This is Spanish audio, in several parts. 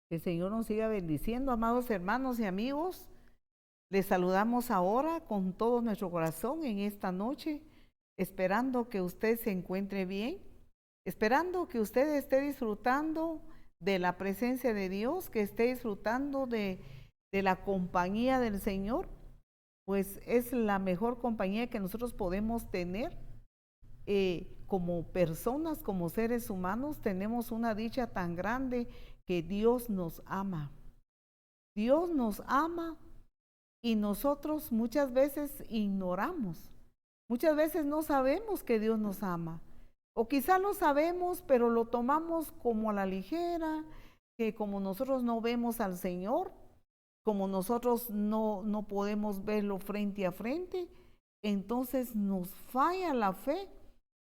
Que el Señor nos siga bendiciendo, amados hermanos y amigos. Les saludamos ahora con todo nuestro corazón en esta noche, esperando que usted se encuentre bien, esperando que usted esté disfrutando de la presencia de Dios, que esté disfrutando de la compañía del Señor, pues es la mejor compañía que nosotros podemos tener. Como personas, como seres humanos, tenemos una dicha tan grande que Dios nos ama. Dios nos ama y nosotros muchas veces ignoramos. Muchas veces no sabemos que Dios nos ama. O quizá lo sabemos, pero lo tomamos como a la ligera, que como nosotros no vemos al Señor, como nosotros no podemos verlo frente a frente, entonces nos falla la fe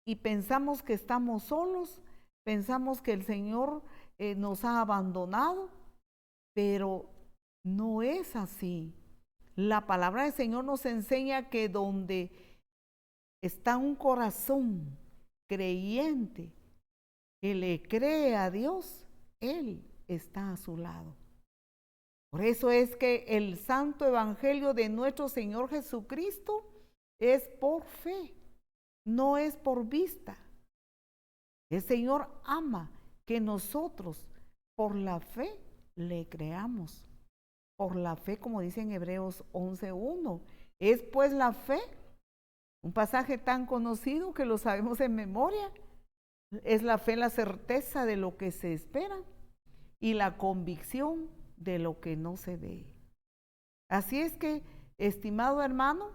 y pensamos que estamos solos, pensamos que el Señor nos ha abandonado, pero no es así. La palabra del Señor nos enseña que donde está un corazón creyente que le cree a Dios, Él está a su lado. Por eso es que el santo evangelio de nuestro Señor Jesucristo es por fe, no es por vista. El Señor ama que nosotros por la fe le creamos. Por la fe, como dice en Hebreos 11:1. Es pues la fe, un pasaje tan conocido que lo sabemos en memoria. Es la fe la certeza de lo que se espera y la convicción de lo que no se ve. Así es que, estimado hermano,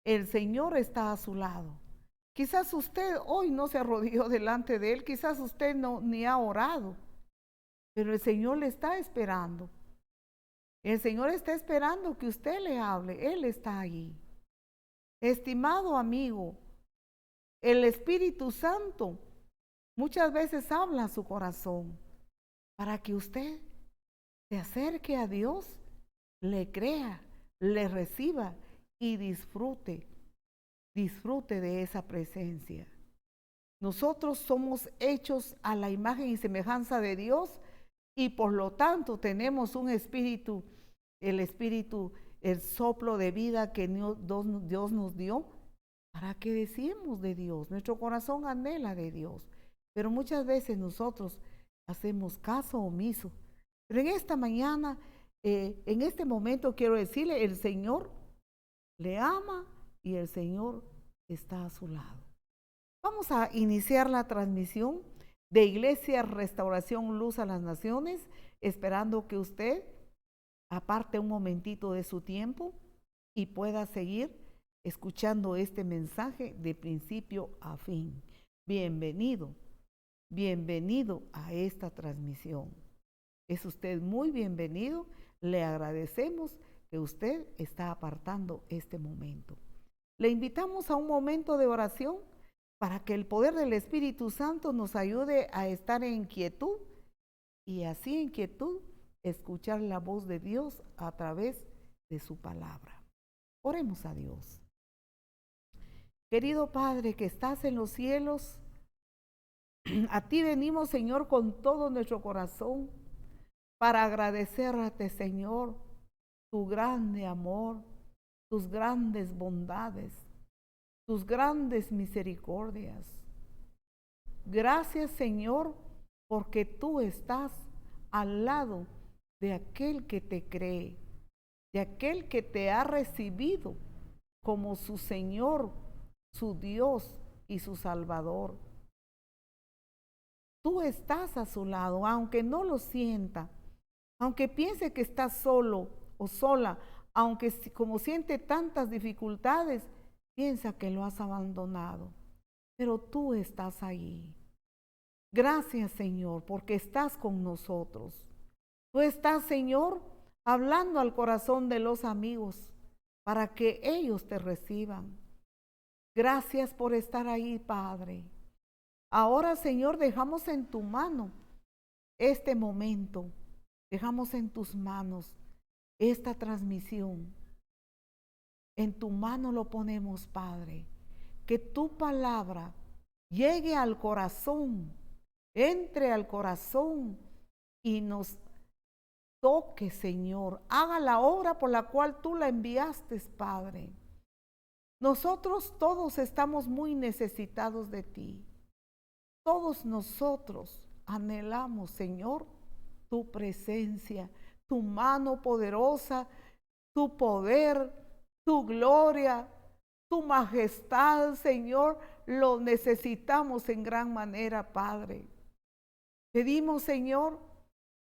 el Señor está a su lado. Quizás usted hoy no se arrodilló delante de Él, quizás usted no ni ha orado, pero el Señor le está esperando. El Señor está esperando que usted le hable, Él está allí. Estimado amigo, el Espíritu Santo muchas veces habla a su corazón para que usted se acerque a Dios, le crea, le reciba y disfrute de esa presencia. Nosotros somos hechos a la imagen y semejanza de Dios y por lo tanto tenemos un espíritu, el soplo de vida que Dios nos dio. ¿Para qué decimos de Dios? Nuestro corazón anhela de Dios, pero muchas veces nosotros hacemos caso omiso. Pero en esta mañana, en este momento quiero decirle, el Señor le ama y el Señor está a su lado. Vamos a iniciar la transmisión de Iglesia Restauración Luz a las Naciones, esperando que usted aparte un momentito de su tiempo y pueda seguir escuchando este mensaje de principio a fin. Bienvenido, bienvenido a esta transmisión. Es usted muy bienvenido. Le agradecemos que usted está apartando este momento. Le invitamos a un momento de oración para que el poder del Espíritu Santo nos ayude a estar en quietud y así en quietud escuchar la voz de Dios a través de su palabra. Oremos a Dios. Querido Padre que estás en los cielos, a ti venimos, Señor, con todo nuestro corazón para agradecerte, Señor, tu grande amor, tus grandes bondades, tus grandes misericordias. Gracias, Señor, porque tú estás al lado de aquel que te cree, de aquel que te ha recibido como su Señor, su Dios y su Salvador. Tú estás a su lado, aunque no lo sienta, aunque piense que está solo o sola, aunque como siente tantas dificultades, piensa que lo has abandonado, pero tú estás ahí. Gracias, Señor, porque estás con nosotros. Tú estás, Señor, hablando al corazón de los amigos para que ellos te reciban. Gracias por estar ahí, Padre. Ahora, Señor, dejamos en tu mano este momento. Dejamos en tus manos esta transmisión. En tu mano lo ponemos, Padre. Que tu palabra llegue al corazón, entre al corazón y nos toque, Señor, haga la obra por la cual tú la enviaste, Padre. Nosotros todos estamos muy necesitados de ti. Todos nosotros anhelamos, Señor, tu presencia, tu mano poderosa, tu poder, tu gloria, tu majestad, Señor, lo necesitamos en gran manera, Padre. Pedimos, Señor,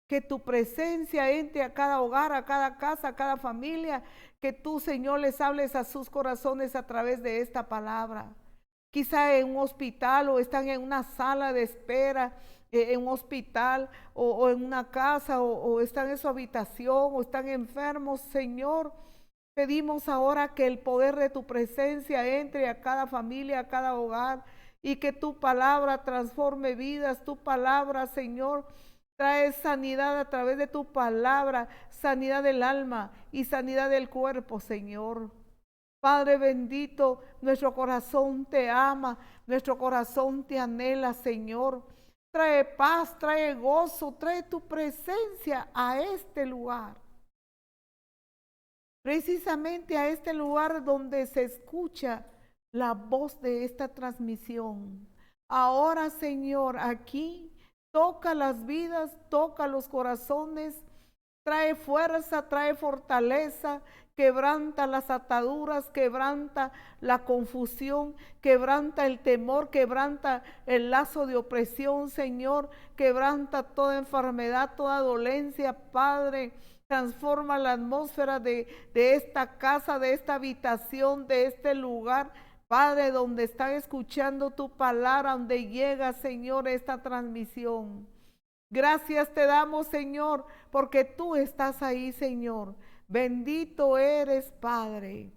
que tu presencia entre a cada hogar, a cada casa, a cada familia, que tú, Señor, les hables a sus corazones a través de esta palabra. Quizá en un hospital o están en una sala de espera, en un hospital o en una casa o están en su habitación o están enfermos, Señor. Pedimos ahora que el poder de tu presencia entre a cada familia, a cada hogar y que tu palabra transforme vidas, tu palabra, Señor, trae sanidad a través de tu palabra, sanidad del alma y sanidad del cuerpo, Señor. Padre bendito, nuestro corazón te ama, nuestro corazón te anhela, Señor. Trae paz, trae gozo, trae tu presencia a este lugar. Precisamente a este lugar donde se escucha la voz de esta transmisión. Ahora, Señor, aquí toca las vidas, toca los corazones, trae fuerza, trae fortaleza, quebranta las ataduras, quebranta la confusión, quebranta el temor, quebranta el lazo de opresión, Señor, quebranta toda enfermedad, toda dolencia, Padre. Transforma la atmósfera de esta casa, de esta habitación, de este lugar, Padre, donde están escuchando tu palabra, donde llega, Señor, esta transmisión. Gracias te damos, Señor, porque tú estás ahí, Señor. Bendito eres, Padre.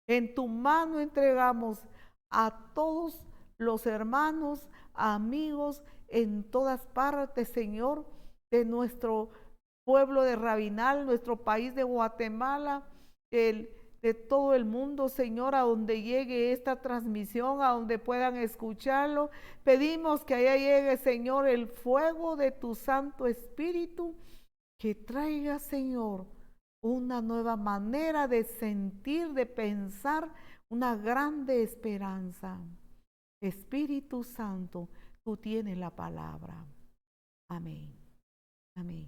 En tu mano entregamos a todos los hermanos, amigos, en todas partes, Señor, de nuestro pueblo de Rabinal, nuestro país de Guatemala, de todo el mundo, Señor, a donde llegue esta transmisión, a donde puedan escucharlo. Pedimos que allá llegue, Señor, el fuego de tu Santo Espíritu, que traiga, Señor, una nueva manera de sentir, de pensar, una grande esperanza. Espíritu Santo, tú tienes la palabra. Amén. Amén.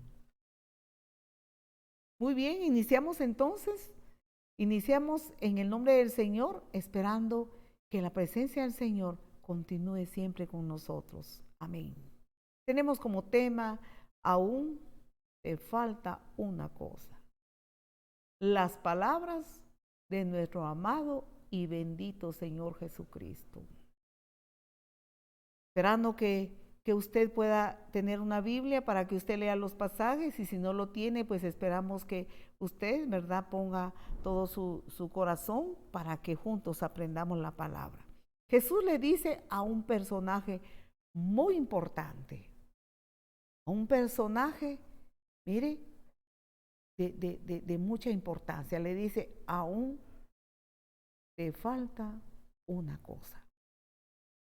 Muy bien, iniciamos entonces. Iniciamos en el nombre del Señor, esperando que la presencia del Señor continúe siempre con nosotros. Amén. Tenemos como tema, aún te falta una cosa. Las palabras de nuestro amado y bendito Señor Jesucristo. Esperando que usted pueda tener una Biblia para que usted lea los pasajes, y si no lo tiene, pues esperamos que usted, ¿verdad?, ponga todo su corazón para que juntos aprendamos la palabra. Jesús le dice a un personaje muy importante, a un personaje, mire, de mucha importancia. Le dice, aún te falta una cosa.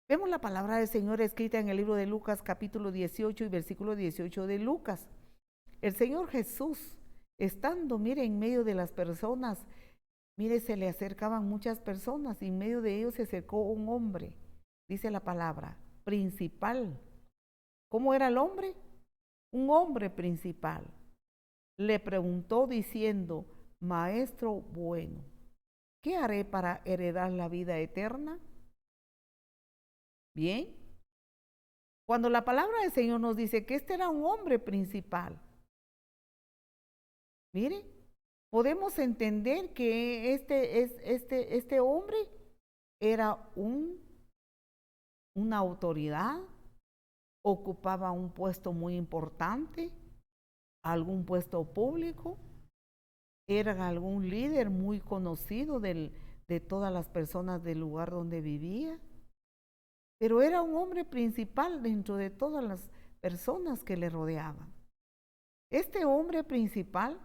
Vemos la palabra del Señor escrita en el libro de Lucas, capítulo 18 y versículo 18 de Lucas. El Señor Jesús, estando, mire, en medio de las personas, mire, se le acercaban muchas personas, y en medio de ellos se acercó un hombre, dice la palabra, principal. ¿Cómo era el hombre? Un hombre principal. Le preguntó diciendo, Maestro bueno, ¿qué haré para heredar la vida eterna? Bien, cuando la palabra del Señor nos dice que este era un hombre principal, mire, podemos entender que este hombre era una autoridad, ocupaba un puesto muy importante, algún puesto público, era algún líder muy conocido de todas las personas del lugar donde vivía. Pero era un hombre principal dentro de todas las personas que le rodeaban. Este hombre principal,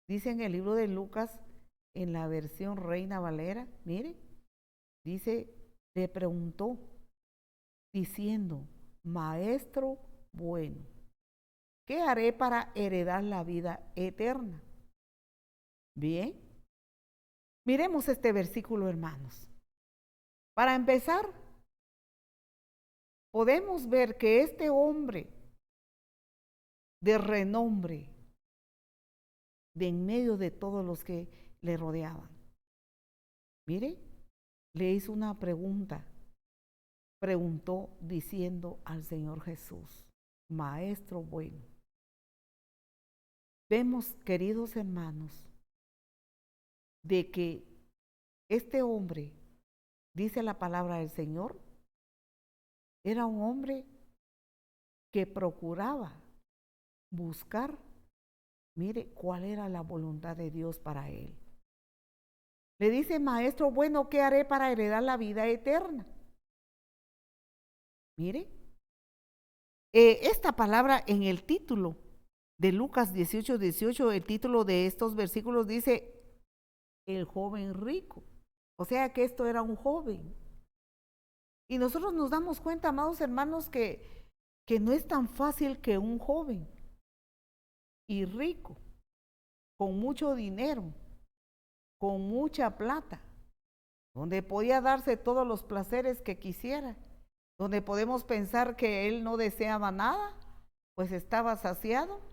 dice en el libro de Lucas, en la versión Reina Valera, mire, dice, le preguntó, diciendo, Maestro bueno, ¿qué haré para heredar la vida eterna? Bien, miremos este versículo, hermanos. Para empezar, podemos ver que este hombre de renombre, de en medio de todos los que le rodeaban, mire, le hizo una pregunta. Preguntó diciendo al Señor Jesús, Maestro bueno. Vemos, queridos hermanos, de que este hombre, dice la palabra del Señor, era un hombre que procuraba buscar, mire, cuál era la voluntad de Dios para él. Le dice, Maestro bueno, ¿qué haré para heredar la vida eterna? Mire, esta palabra en el título de Lucas 18:18, el título de estos versículos dice, el joven rico. O sea que esto era un joven. Y nosotros nos damos cuenta, amados hermanos, que no es tan fácil que un joven y rico, con mucho dinero, con mucha plata, donde podía darse todos los placeres que quisiera, donde podemos pensar que él no deseaba nada, pues estaba saciado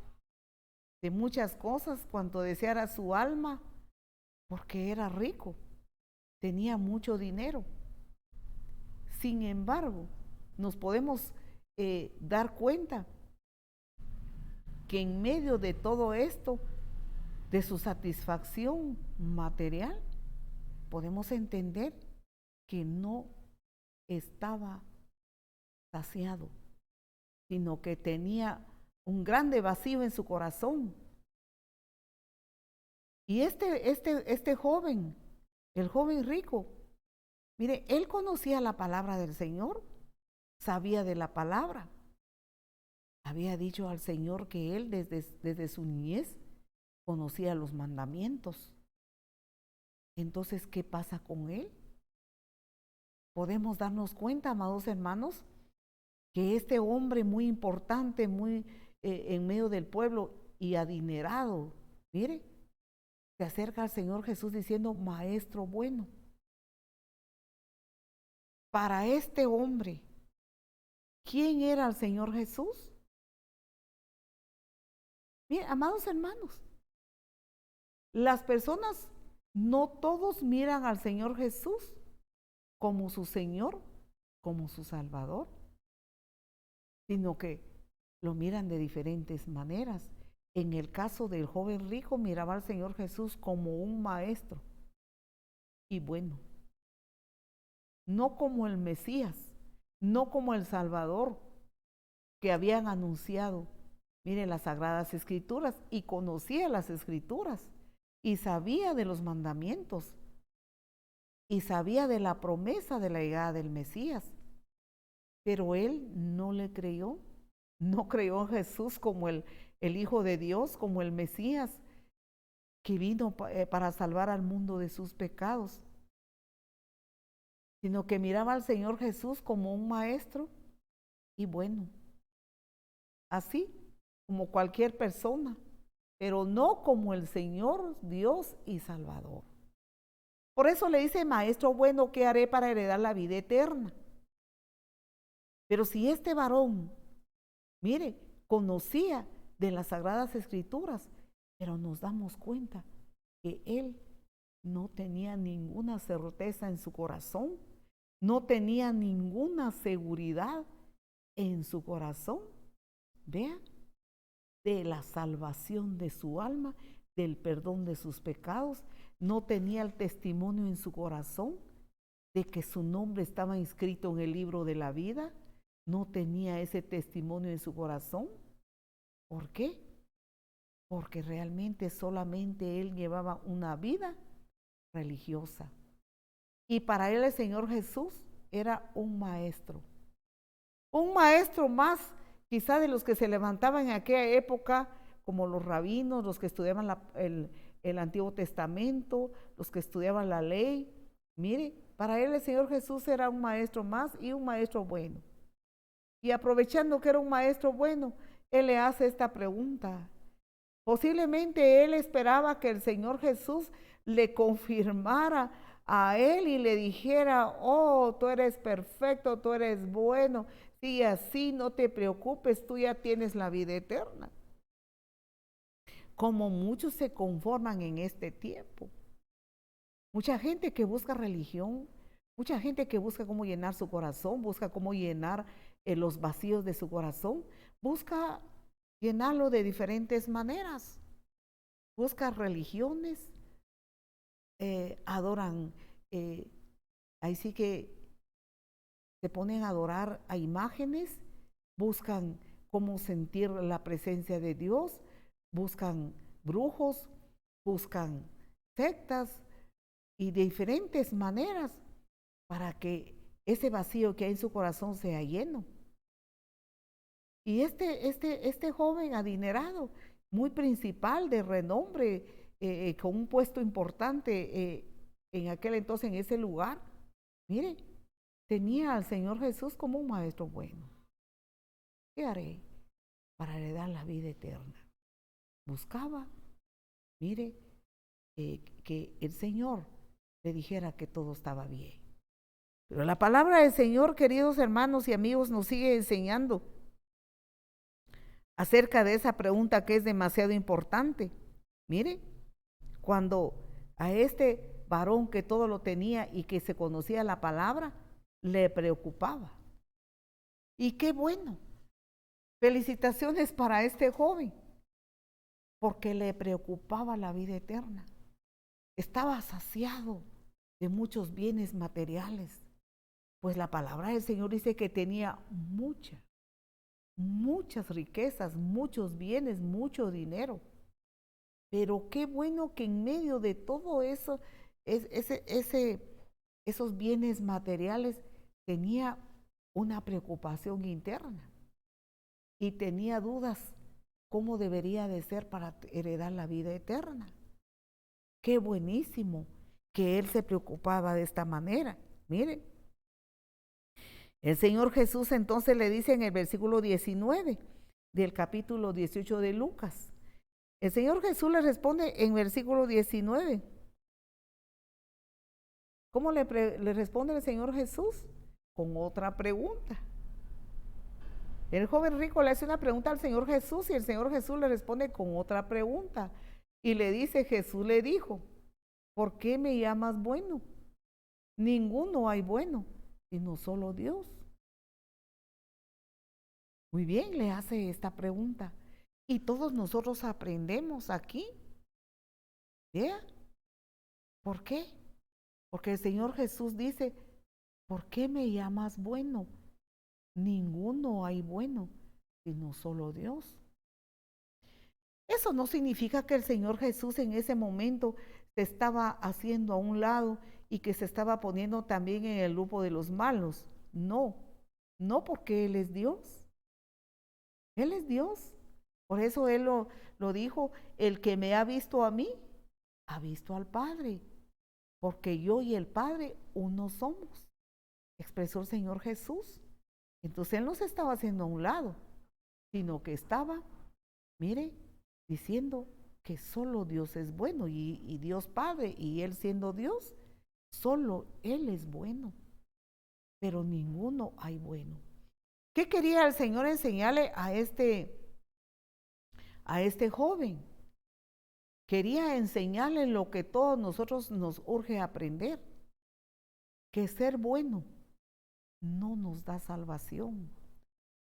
de muchas cosas cuanto deseara su alma, porque era rico, tenía mucho dinero. Sin embargo, nos podemos dar cuenta que en medio de todo esto, de su satisfacción material, podemos entender que no estaba saciado, sino que tenía un grande vacío en su corazón. Y este joven, el joven rico, mire, él conocía la palabra del Señor, sabía de la palabra. Había dicho al Señor que él desde su niñez conocía los mandamientos. Entonces, ¿qué pasa con él? Podemos darnos cuenta, amados hermanos, que este hombre muy importante, muy en medio del pueblo y adinerado, mire, se acerca al Señor Jesús diciendo, Maestro bueno. Para este hombre, ¿quién era el Señor Jesús? Mire, amados hermanos, las personas, no todos miran al Señor Jesús como su Señor, como su Salvador, sino que lo miran de diferentes maneras. En el caso del joven rico, miraba al Señor Jesús como un maestro y bueno, no como el Mesías, no como el Salvador que habían anunciado. Mire, las Sagradas Escrituras, y conocía las Escrituras y sabía de los mandamientos y sabía de la promesa de la llegada del Mesías, pero él no le creyó, no creyó en Jesús como el Hijo de Dios, como el Mesías que vino para salvar al mundo de sus pecados, sino que miraba al Señor Jesús como un maestro y bueno, así como cualquier persona, pero no como el Señor Dios y Salvador. Por eso le dice, Maestro bueno, ¿qué haré para heredar la vida eterna? Pero si este varón, mire, conocía de las Sagradas Escrituras, pero nos damos cuenta que él no tenía ninguna certeza en su corazón, no tenía ninguna seguridad en su corazón, vea, de la salvación de su alma, del perdón de sus pecados, no tenía el testimonio en su corazón de que su nombre estaba inscrito en el libro de la vida, no tenía ese testimonio en su corazón. ¿Por qué? Porque realmente solamente él llevaba una vida religiosa. Y para él el Señor Jesús era un maestro más quizá de los que se levantaban en aquella época, como los rabinos, los que estudiaban el Antiguo Testamento, los que estudiaban la ley. Mire, para él el Señor Jesús era un maestro más y un maestro bueno. Y aprovechando que era un maestro bueno, él le hace esta pregunta. Posiblemente él esperaba que el Señor Jesús le confirmara a él y le dijera, oh, tú eres perfecto, tú eres bueno, sí, así, no te preocupes, tú ya tienes la vida eterna. Como muchos se conforman en este tiempo. Mucha gente que busca religión, mucha gente que busca cómo llenar su corazón, busca cómo llenar los vacíos de su corazón, busca llenarlo de diferentes maneras. Busca religiones, adoran, ahí sí que se ponen a adorar a imágenes, buscan cómo sentir la presencia de Dios, buscan brujos, buscan sectas y de diferentes maneras para que ese vacío que hay en su corazón sea lleno. Y este joven adinerado, muy principal, de renombre, con un puesto importante en aquel entonces en ese lugar, mire, tenía al Señor Jesús como un maestro bueno. ¿Qué haré para heredar la vida eterna? Buscaba, mire, que el Señor le dijera que todo estaba bien. Pero la palabra del Señor, queridos hermanos y amigos, nos sigue enseñando acerca de esa pregunta que es demasiado importante. Mire, cuando a este varón que todo lo tenía y que se conocía la palabra, le preocupaba. Y qué bueno. Felicitaciones para este joven, porque le preocupaba la vida eterna. Estaba saciado de muchos bienes materiales, pues la palabra del Señor dice que tenía muchas riquezas, muchos bienes, mucho dinero. Pero qué bueno que en medio de todo eso, esos bienes materiales, tenía una preocupación interna y tenía dudas cómo debería de ser para heredar la vida eterna. Qué buenísimo que él se preocupaba de esta manera. Miren, el Señor Jesús entonces le dice en el versículo 19 del capítulo 18 de Lucas. El Señor Jesús le responde en versículo 19. ¿Cómo le responde el Señor Jesús? Con otra pregunta. El joven rico le hace una pregunta al Señor Jesús y el Señor Jesús le responde con otra pregunta. Y le dice, Jesús le dijo, ¿por qué me llamas bueno? Ninguno hay bueno, sino solo Dios. Muy bien, le hace esta pregunta. Y todos nosotros aprendemos aquí. ¿Vea? ¿Por qué? Porque el Señor Jesús dice, ¿por qué me llamas bueno? Ninguno hay bueno, sino solo Dios. Eso no significa que el Señor Jesús en ese momento se estaba haciendo a un lado y que se estaba poniendo también en el grupo de los malos. No, no, porque Él es Dios. Él es Dios. Por eso Él lo dijo, el que me ha visto a mí, ha visto al Padre. Porque yo y el Padre uno somos, expresó el Señor Jesús. Entonces Él no se estaba haciendo a un lado, sino que estaba, mire, diciendo que solo Dios es bueno y Dios Padre, y Él siendo Dios, solo Él es bueno, pero ninguno hay bueno. ¿Qué quería el Señor enseñarle a este joven? Quería enseñarle lo que todos nosotros nos urge aprender, que ser bueno no nos da salvación.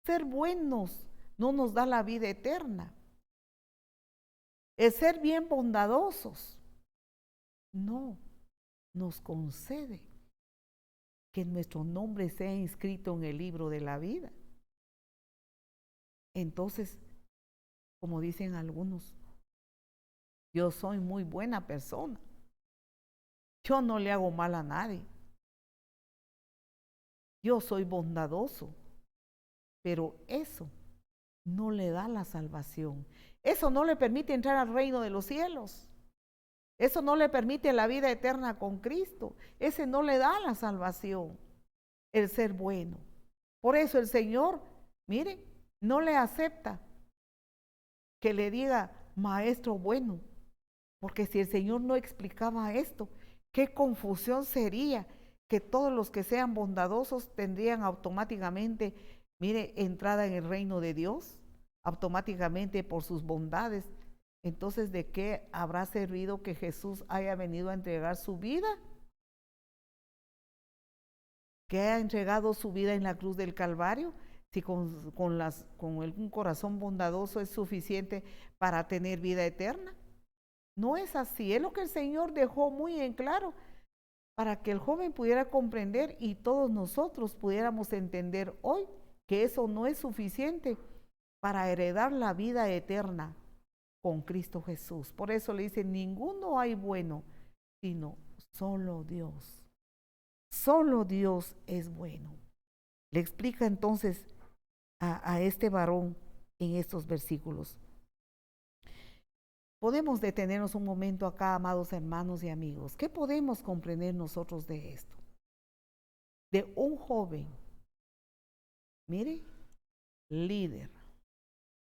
Ser buenos no nos da la vida eterna. El ser bien bondadosos no nos concede que nuestro nombre sea inscrito en el libro de la vida. Entonces, como dicen algunos, yo soy muy buena persona. Yo no le hago mal a nadie. Yo soy bondadoso. Pero eso no le da la salvación. Eso no le permite entrar al reino de los cielos. Eso no le permite la vida eterna con Cristo. Ese no le da la salvación, el ser bueno. Por eso el Señor, mire, no le acepta que le diga maestro bueno, porque si el Señor no explicaba esto, qué confusión sería que todos los que sean bondadosos tendrían automáticamente, mire, entrada en el reino de Dios, automáticamente por sus bondades. Entonces, ¿de qué habrá servido que Jesús haya venido a entregar su vida? Que haya entregado su vida en la cruz del Calvario, si con un corazón bondadoso es suficiente para tener vida eterna. No es así, es lo que el Señor dejó muy en claro para que el joven pudiera comprender y todos nosotros pudiéramos entender hoy que eso no es suficiente para heredar la vida eterna con Cristo Jesús. Por eso le dice, ninguno hay bueno, sino solo Dios. Solo Dios es bueno. Le explica entonces a este varón en estos versículos. Podemos detenernos un momento acá, amados hermanos y amigos. ¿Qué podemos comprender nosotros de esto? De un joven, mire, líder,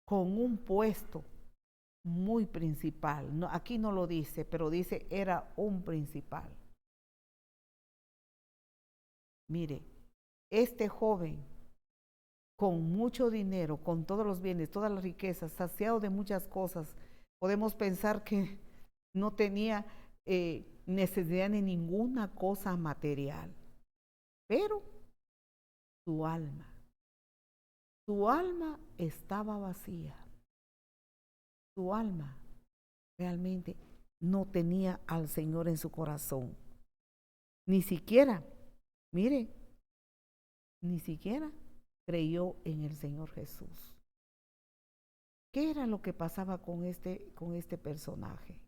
con un puesto muy principal. No, aquí no lo dice, pero dice era un principal. Mire, este joven con mucho dinero, con todos los bienes, todas las riquezas, saciado de muchas cosas, podemos pensar que no tenía necesidad de ninguna cosa material, pero su alma estaba vacía. Su alma realmente no tenía al Señor en su corazón. Ni siquiera, mire, ni siquiera creyó en el Señor Jesús. ¿Qué era lo que pasaba con este personaje?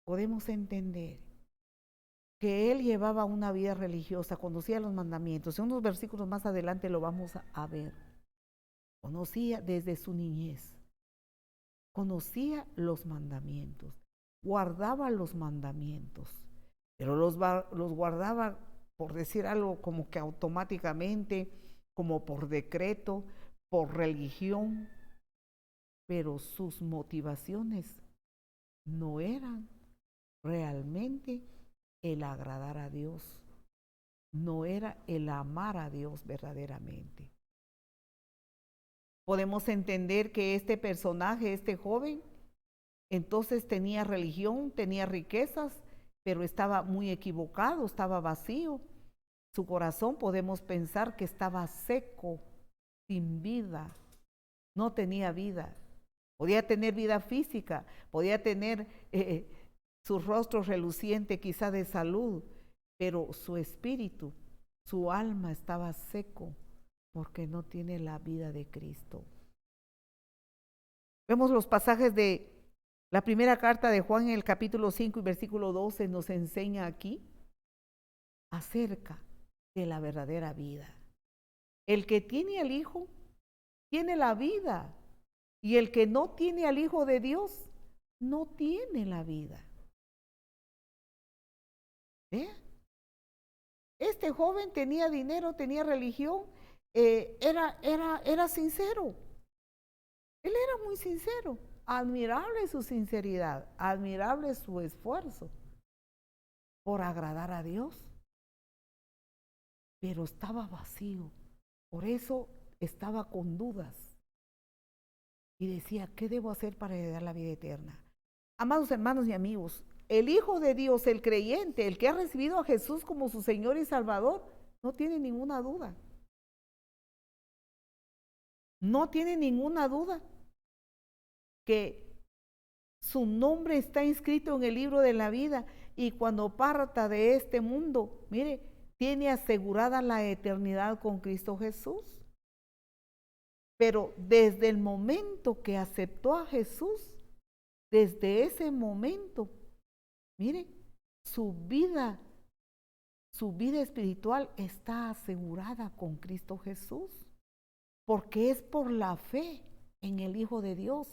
Podemos entender que él llevaba una vida religiosa, conocía los mandamientos. En unos versículos más adelante lo vamos a ver. Conocía desde su niñez. Conocía los mandamientos. Guardaba los mandamientos. Pero los guardaba, por decir algo, como que automáticamente, como por decreto, por religión. Pero sus motivaciones no eran realmente el agradar a Dios, no era el amar a Dios verdaderamente. Podemos entender que este personaje, este joven, entonces tenía religión, tenía riquezas, pero estaba muy equivocado, estaba vacío. Su corazón podemos pensar que estaba seco, sin vida, no tenía vida. Podía tener vida física, podía tener su rostro reluciente quizá de salud, pero su espíritu, su alma estaba seco porque no tiene la vida de Cristo. Vemos los pasajes de la primera carta de Juan en el capítulo 5 y versículo 12 nos enseña aquí acerca de la verdadera vida. El que tiene al Hijo tiene la vida y el que no tiene al Hijo de Dios no tiene la vida. ¿Ve? Este joven tenía dinero, tenía religión, era sincero. Él era muy sincero. Admirable su sinceridad, admirable su esfuerzo por agradar a Dios. Pero estaba vacío. Por eso estaba con dudas. Y decía, ¿qué debo hacer para heredar la vida eterna? Amados hermanos y amigos, el Hijo de Dios, el creyente, el que ha recibido a Jesús como su Señor y Salvador, no tiene ninguna duda. No tiene ninguna duda que su nombre está inscrito en el libro de la vida y cuando parta de este mundo, mire, tiene asegurada la eternidad con Cristo Jesús. Pero desde el momento que aceptó a Jesús, desde ese momento, mire, su vida espiritual está asegurada con Cristo Jesús, porque es por la fe en el Hijo de Dios.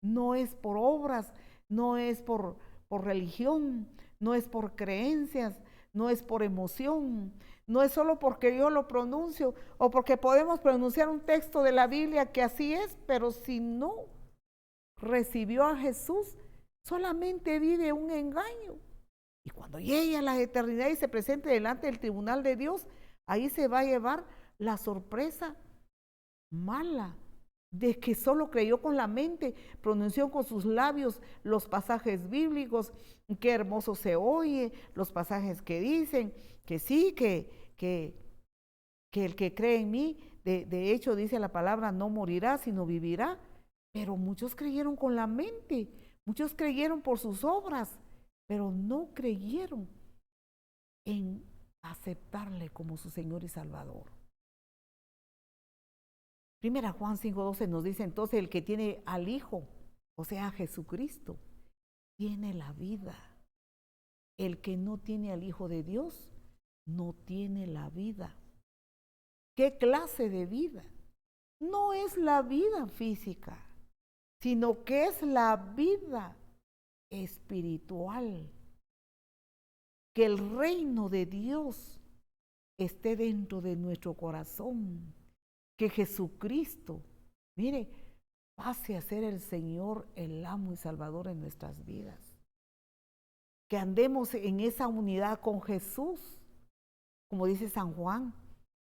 No es por obras, no es por religión, no es por creencias, no es por emoción, no es solo porque yo lo pronuncio o porque podemos pronunciar un texto de la Biblia que así es, pero si no recibió a Jesús, solamente vive un engaño. Y cuando llegue a la eternidad y se presente delante del tribunal de Dios, ahí se va a llevar la sorpresa mala de que solo creyó con la mente, pronunció con sus labios los pasajes bíblicos, qué hermoso se oye, los pasajes que dicen que sí, que el que cree en mí, de hecho dice la palabra, no morirá, sino vivirá. Pero muchos creyeron con la mente, muchos creyeron por sus obras, pero no creyeron en aceptarle como su Señor y Salvador. Primera Juan 5:12 nos dice entonces, el que tiene al Hijo, o sea, a Jesucristo, tiene la vida. El que no tiene al Hijo de Dios, no tiene la vida. ¿Qué clase de vida? No es la vida física, sino que es la vida espiritual. Que el reino de Dios esté dentro de nuestro corazón. Que Jesucristo, mire, pase a ser el Señor, el amo y Salvador en nuestras vidas. Que andemos en esa unidad con Jesús, como dice San Juan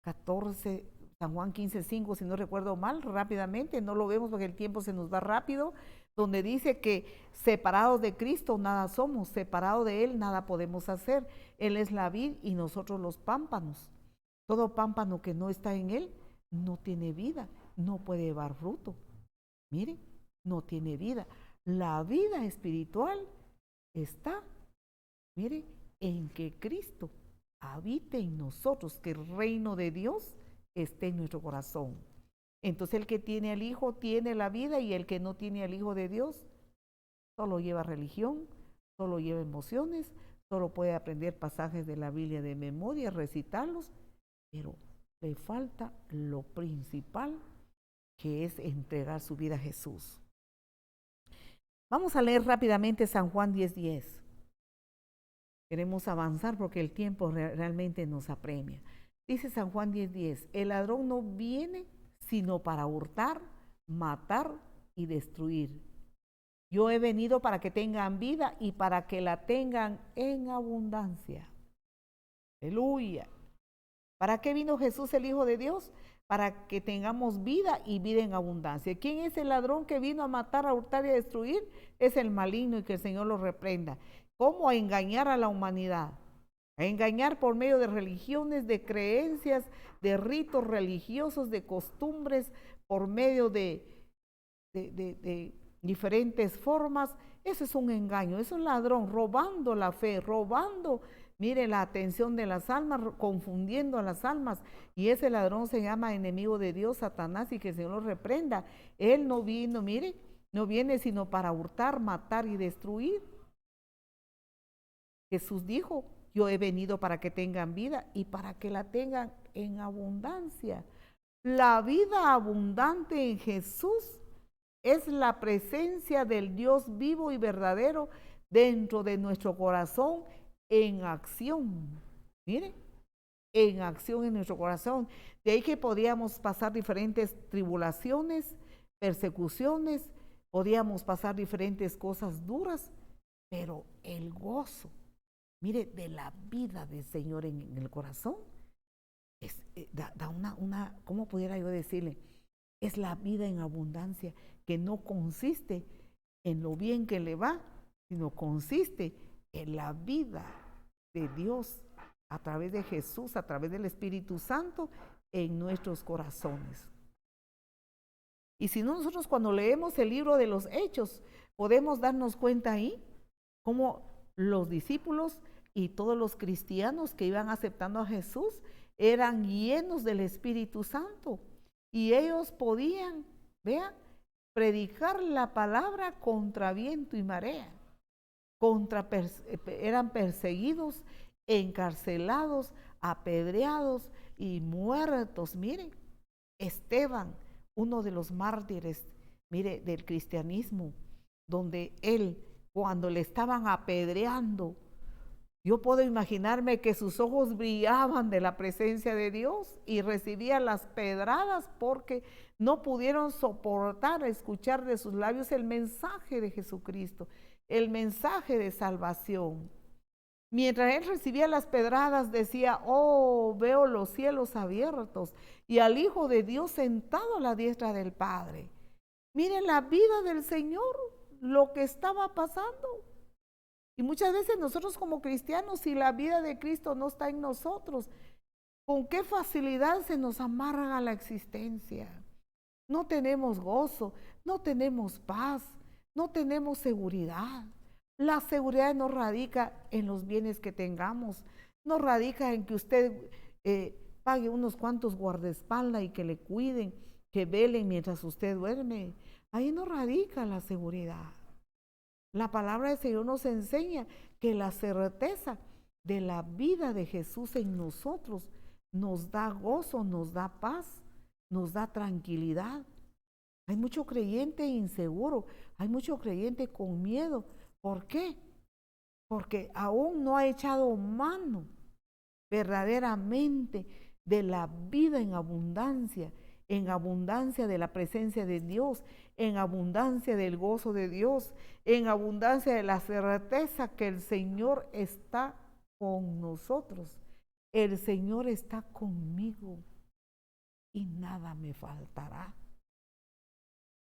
14, San Juan 15:5, si no recuerdo mal, rápidamente, no lo vemos porque el tiempo se nos va rápido, donde dice que separados de Cristo nada somos, separados de Él nada podemos hacer. Él es la vid y nosotros los pámpanos. Todo pámpano que no está en Él no tiene vida, no puede llevar fruto. Mire, no tiene vida. La vida espiritual está, mire, en que Cristo habite en nosotros, que el reino de Dios esté en nuestro corazón. Entonces el que tiene al Hijo tiene la vida y el que no tiene al Hijo de Dios solo lleva religión, solo lleva emociones, solo puede aprender pasajes de la Biblia de memoria, recitarlos, pero le falta lo principal, que es entregar su vida a Jesús. Vamos a leer rápidamente San Juan 10:10. Queremos avanzar porque el tiempo realmente nos apremia. Dice San Juan 10:10, el ladrón no viene sino para hurtar, matar y destruir. Yo he venido para que tengan vida y para que la tengan en abundancia. Aleluya. ¿Para qué vino Jesús, el Hijo de Dios? Para que tengamos vida y vida en abundancia. ¿Quién es el ladrón que vino a matar, a hurtar y a destruir? Es el maligno, y que el Señor lo reprenda. ¿Cómo? A engañar a la humanidad. A engañar por medio de religiones, de creencias, de ritos religiosos, de costumbres, por medio de diferentes formas. Eso es un engaño, es un ladrón, robando la fe, robando, mire, la atención de las almas, confundiendo a las almas. Y ese ladrón se llama enemigo de Dios, Satanás, y que el Señor lo reprenda. Él no vino, mire, no viene sino para hurtar, matar y destruir. Jesús dijo, yo he venido para que tengan vida y para que la tengan en abundancia. La vida abundante en Jesús es la presencia del Dios vivo y verdadero dentro de nuestro corazón en acción. Mire, en acción en nuestro corazón. De ahí que podíamos pasar diferentes tribulaciones, persecuciones, podíamos pasar diferentes cosas duras, pero el gozo, mire, de la vida del Señor en el corazón, da una, ¿cómo pudiera yo decirle? Es la vida en abundancia, que no consiste en lo bien que le va, sino consiste en la vida de Dios a través de Jesús, a través del Espíritu Santo en nuestros corazones. Y si no, nosotros cuando leemos el libro de los Hechos, podemos darnos cuenta ahí cómo los discípulos y todos los cristianos que iban aceptando a Jesús eran llenos del Espíritu Santo. Y ellos podían, vean, predicar la palabra contra viento y marea. Eran perseguidos, encarcelados, apedreados y muertos. Miren, Esteban, uno de los mártires, mire, del cristianismo, donde él, cuando le estaban apedreando, Yo puedo imaginarme que sus ojos brillaban de la presencia de Dios y recibía las pedradas porque no pudieron soportar escuchar de sus labios el mensaje de Jesucristo, el mensaje de salvación. Mientras él recibía las pedradas, decía: oh, veo los cielos abiertos y al Hijo de Dios sentado a la diestra del Padre. Miren la vida del Señor, lo que estaba pasando. Y muchas veces nosotros como cristianos, si la vida de Cristo no está en nosotros, con qué facilidad se nos amarga la existencia. No tenemos gozo, no tenemos paz, no tenemos seguridad. La seguridad no radica en los bienes que tengamos, no radica en que usted pague unos cuantos guardaespaldas y que le cuiden, que velen mientras usted duerme. Ahí no radica la seguridad. La palabra del Señor nos enseña que la certeza de la vida de Jesús en nosotros nos da gozo, nos da paz, nos da tranquilidad. Hay mucho creyente inseguro, hay mucho creyente con miedo. ¿Por qué? Porque aún no ha echado mano verdaderamente de la vida en abundancia de la presencia de Dios, en abundancia del gozo de Dios, en abundancia de la certeza que el Señor está con nosotros. El Señor está conmigo y nada me faltará.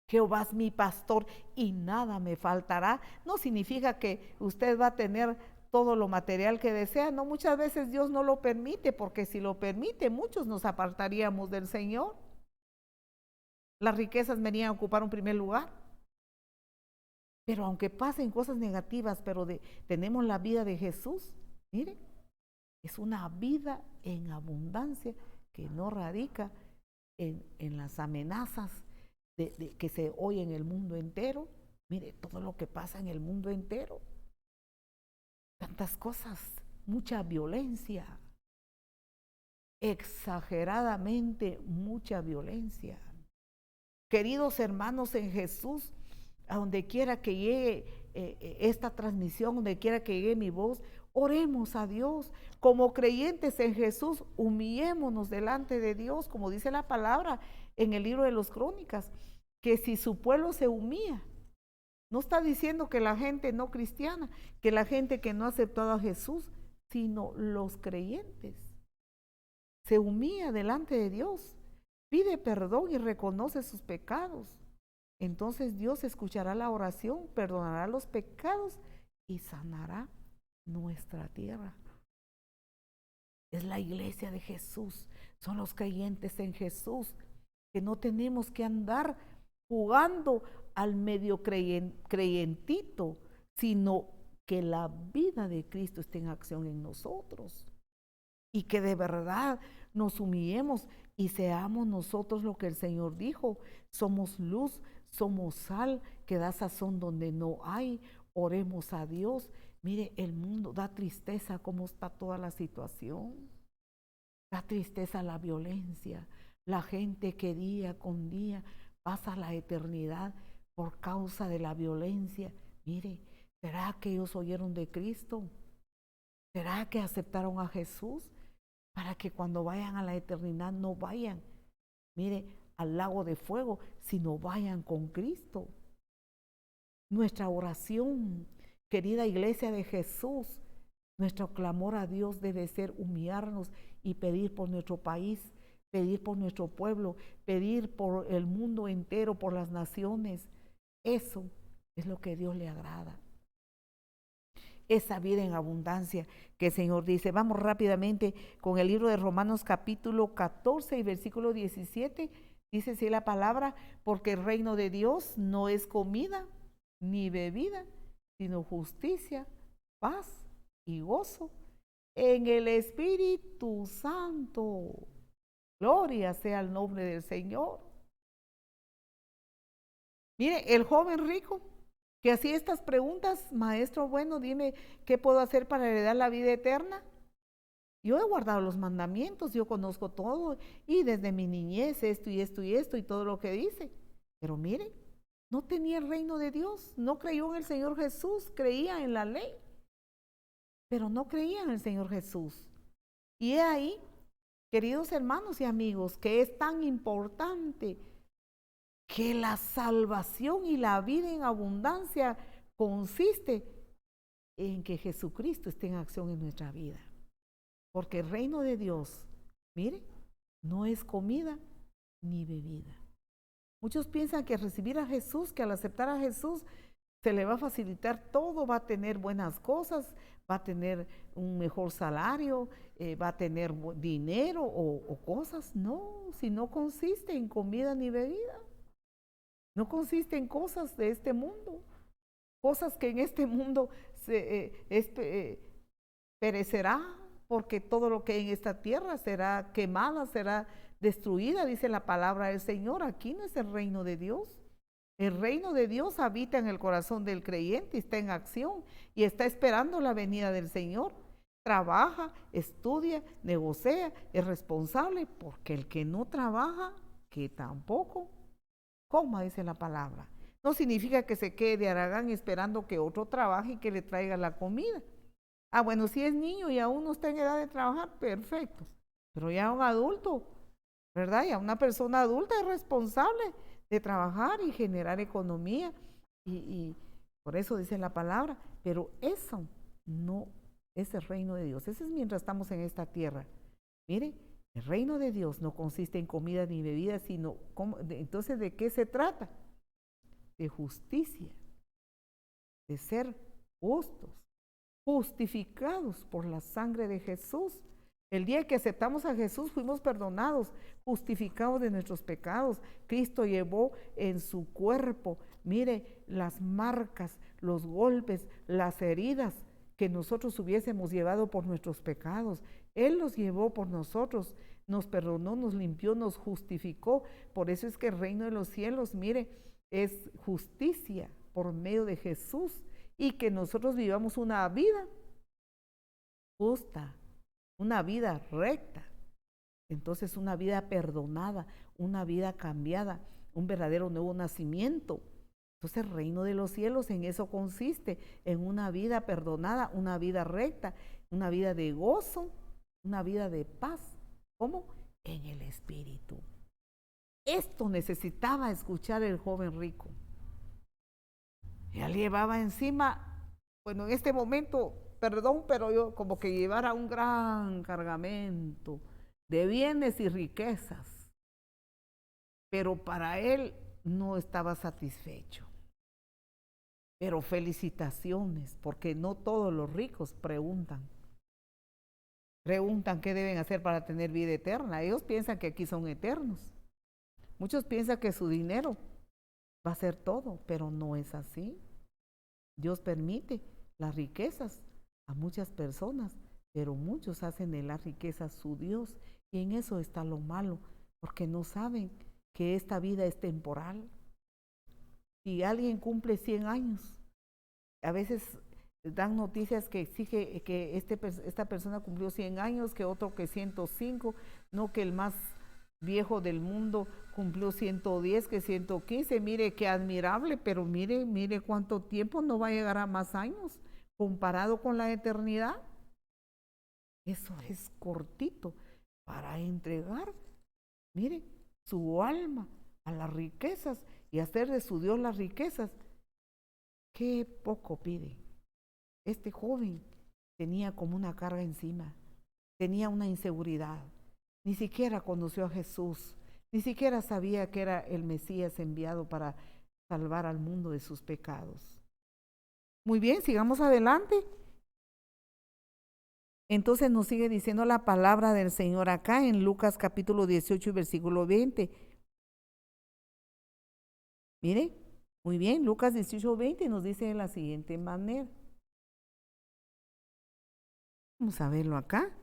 Jehová es mi pastor y nada me faltará. No significa que usted va a tener todo lo material que desea. No, muchas veces Dios no lo permite, porque si lo permite, muchos nos apartaríamos del Señor. Las riquezas venían a ocupar un primer lugar. Pero aunque pasen cosas negativas, pero tenemos la vida de Jesús, mire, es una vida en abundancia que no radica en las amenazas que se oye en el mundo entero. Mire todo lo que pasa en el mundo entero. Tantas cosas, mucha violencia, exageradamente mucha violencia. Queridos hermanos en Jesús, a donde quiera que llegue esta transmisión, donde quiera que llegue mi voz, oremos a Dios. Como creyentes en Jesús, humillémonos delante de Dios, como dice la palabra en el libro de los Crónicas, que si su pueblo se humilla, no está diciendo que la gente no cristiana, que la gente que no ha aceptado a Jesús, sino los creyentes, se humilla delante de Dios, pide perdón y reconoce sus pecados. Entonces Dios escuchará la oración, perdonará los pecados y sanará nuestra tierra. Es la iglesia de Jesús, son los creyentes en Jesús, que no tenemos que andar jugando al medio creyentito, sino que la vida de Cristo esté en acción en nosotros y que de verdad nos humillemos y seamos nosotros lo que el Señor dijo: somos luz, somos sal que da sazón donde no hay. Oremos a Dios. Mire, el mundo da tristeza cómo está toda la situación, da tristeza la violencia, la gente que día con día pasa la eternidad por causa de la violencia. Mire, ¿será que ellos oyeron de Cristo? ¿Será que aceptaron a Jesús? Para que cuando vayan a la eternidad no vayan, mire, al lago de fuego, sino vayan con Cristo. Nuestra oración, querida iglesia de Jesús, nuestro clamor a Dios debe ser humillarnos y pedir por nuestro país, pedir por nuestro pueblo, pedir por el mundo entero, por las naciones. Eso es lo que a Dios le agrada. Esa vida en abundancia que el Señor dice. Vamos rápidamente con el libro de Romanos capítulo 14 y versículo 17. Dice así la palabra: porque el reino de Dios no es comida ni bebida, sino justicia, paz y gozo en el Espíritu Santo. Gloria sea el nombre del Señor. Mire, el joven rico que hacía estas preguntas: maestro bueno, dime, ¿qué puedo hacer para heredar la vida eterna? Yo he guardado los mandamientos, yo conozco todo, y desde mi niñez esto y esto y esto y todo lo que dice. Pero mire, no tenía el reino de Dios, no creyó en el Señor Jesús, creía en la ley. pero no creían en el Señor Jesús. Y he ahí, queridos hermanos y amigos, que es tan importante que la salvación y la vida en abundancia consiste en que Jesucristo esté en acción en nuestra vida. Porque el reino de Dios, mire, no es comida ni bebida. Muchos piensan que recibir a Jesús, que al aceptar a Jesús, se le va a facilitar todo, va a tener buenas cosas, va a tener un mejor salario, va a tener dinero o cosas. No, si no consiste en comida ni bebida. No consiste en cosas de este mundo. Cosas que en este mundo perecerá, porque todo lo que hay en esta tierra será quemada, será destruida, dice la palabra del Señor. Aquí no es el reino de Dios. El reino de Dios habita en el corazón del creyente, está en acción y está esperando la venida del Señor. Trabaja, estudia, negocia, es responsable, porque el que no trabaja, que tampoco coma, dice la palabra. No significa que se quede de haragán esperando que otro trabaje y que le traiga la comida. Ah, bueno, si es niño y aún no está en edad de trabajar, perfecto. Pero ya un adulto, ¿verdad? Ya una persona adulta es responsable de trabajar y generar economía. Y por eso dice la palabra, pero eso no es el reino de Dios. Ese es mientras estamos en esta tierra. Mire, el reino de Dios no consiste en comida ni bebida, sino, entonces, ¿de qué se trata? De justicia, de ser justos, justificados por la sangre de Jesús. El día que aceptamos a Jesús fuimos perdonados, justificados de nuestros pecados. Cristo llevó en su cuerpo, mire, las marcas, los golpes, las heridas que nosotros hubiésemos llevado por nuestros pecados. Él los llevó por nosotros, nos perdonó, nos limpió, nos justificó. Por eso es que el reino de los cielos, mire, es justicia por medio de Jesús, y que nosotros vivamos una vida justa, una vida recta. Entonces, una vida perdonada, una vida cambiada, un verdadero nuevo nacimiento. Entonces, el reino de los cielos en eso consiste, en una vida perdonada, una vida recta, una vida de gozo, una vida de paz. ¿Cómo? En el Espíritu. Esto necesitaba escuchar el joven rico. Ya llevaba encima, bueno, en este momento, perdón, pero yo como que llevara un gran cargamento de bienes y riquezas, pero para él no estaba satisfecho. Pero felicitaciones, porque no todos los ricos preguntan qué deben hacer para tener vida eterna. Ellos piensan que aquí son eternos. Muchos piensan que su dinero va a ser todo, pero no es así. Dios permite las riquezas a muchas personas, pero muchos hacen de las riquezas su Dios, y en eso está lo malo, porque no saben que esta vida es temporal. Si alguien cumple 100 años, a veces dan noticias que exige que esta persona cumplió 100 años, que otro que 105, no, que el más viejo del mundo cumplió 110, que 115, mire qué admirable, pero mire cuánto tiempo, no va a llegar a más años comparado con la eternidad. Eso es cortito para entregar, mire, su alma a las riquezas y hacer de su Dios las riquezas. Qué poco pide. Este joven tenía como una carga encima, tenía una inseguridad. Ni siquiera conoció a Jesús, ni siquiera sabía que era el Mesías enviado para salvar al mundo de sus pecados. Muy bien, sigamos adelante. Entonces nos sigue diciendo la palabra del Señor acá en Lucas capítulo 18 y versículo 20. Mire, muy bien, Lucas 18, 20 nos dice de la siguiente manera. Vamos a verlo acá.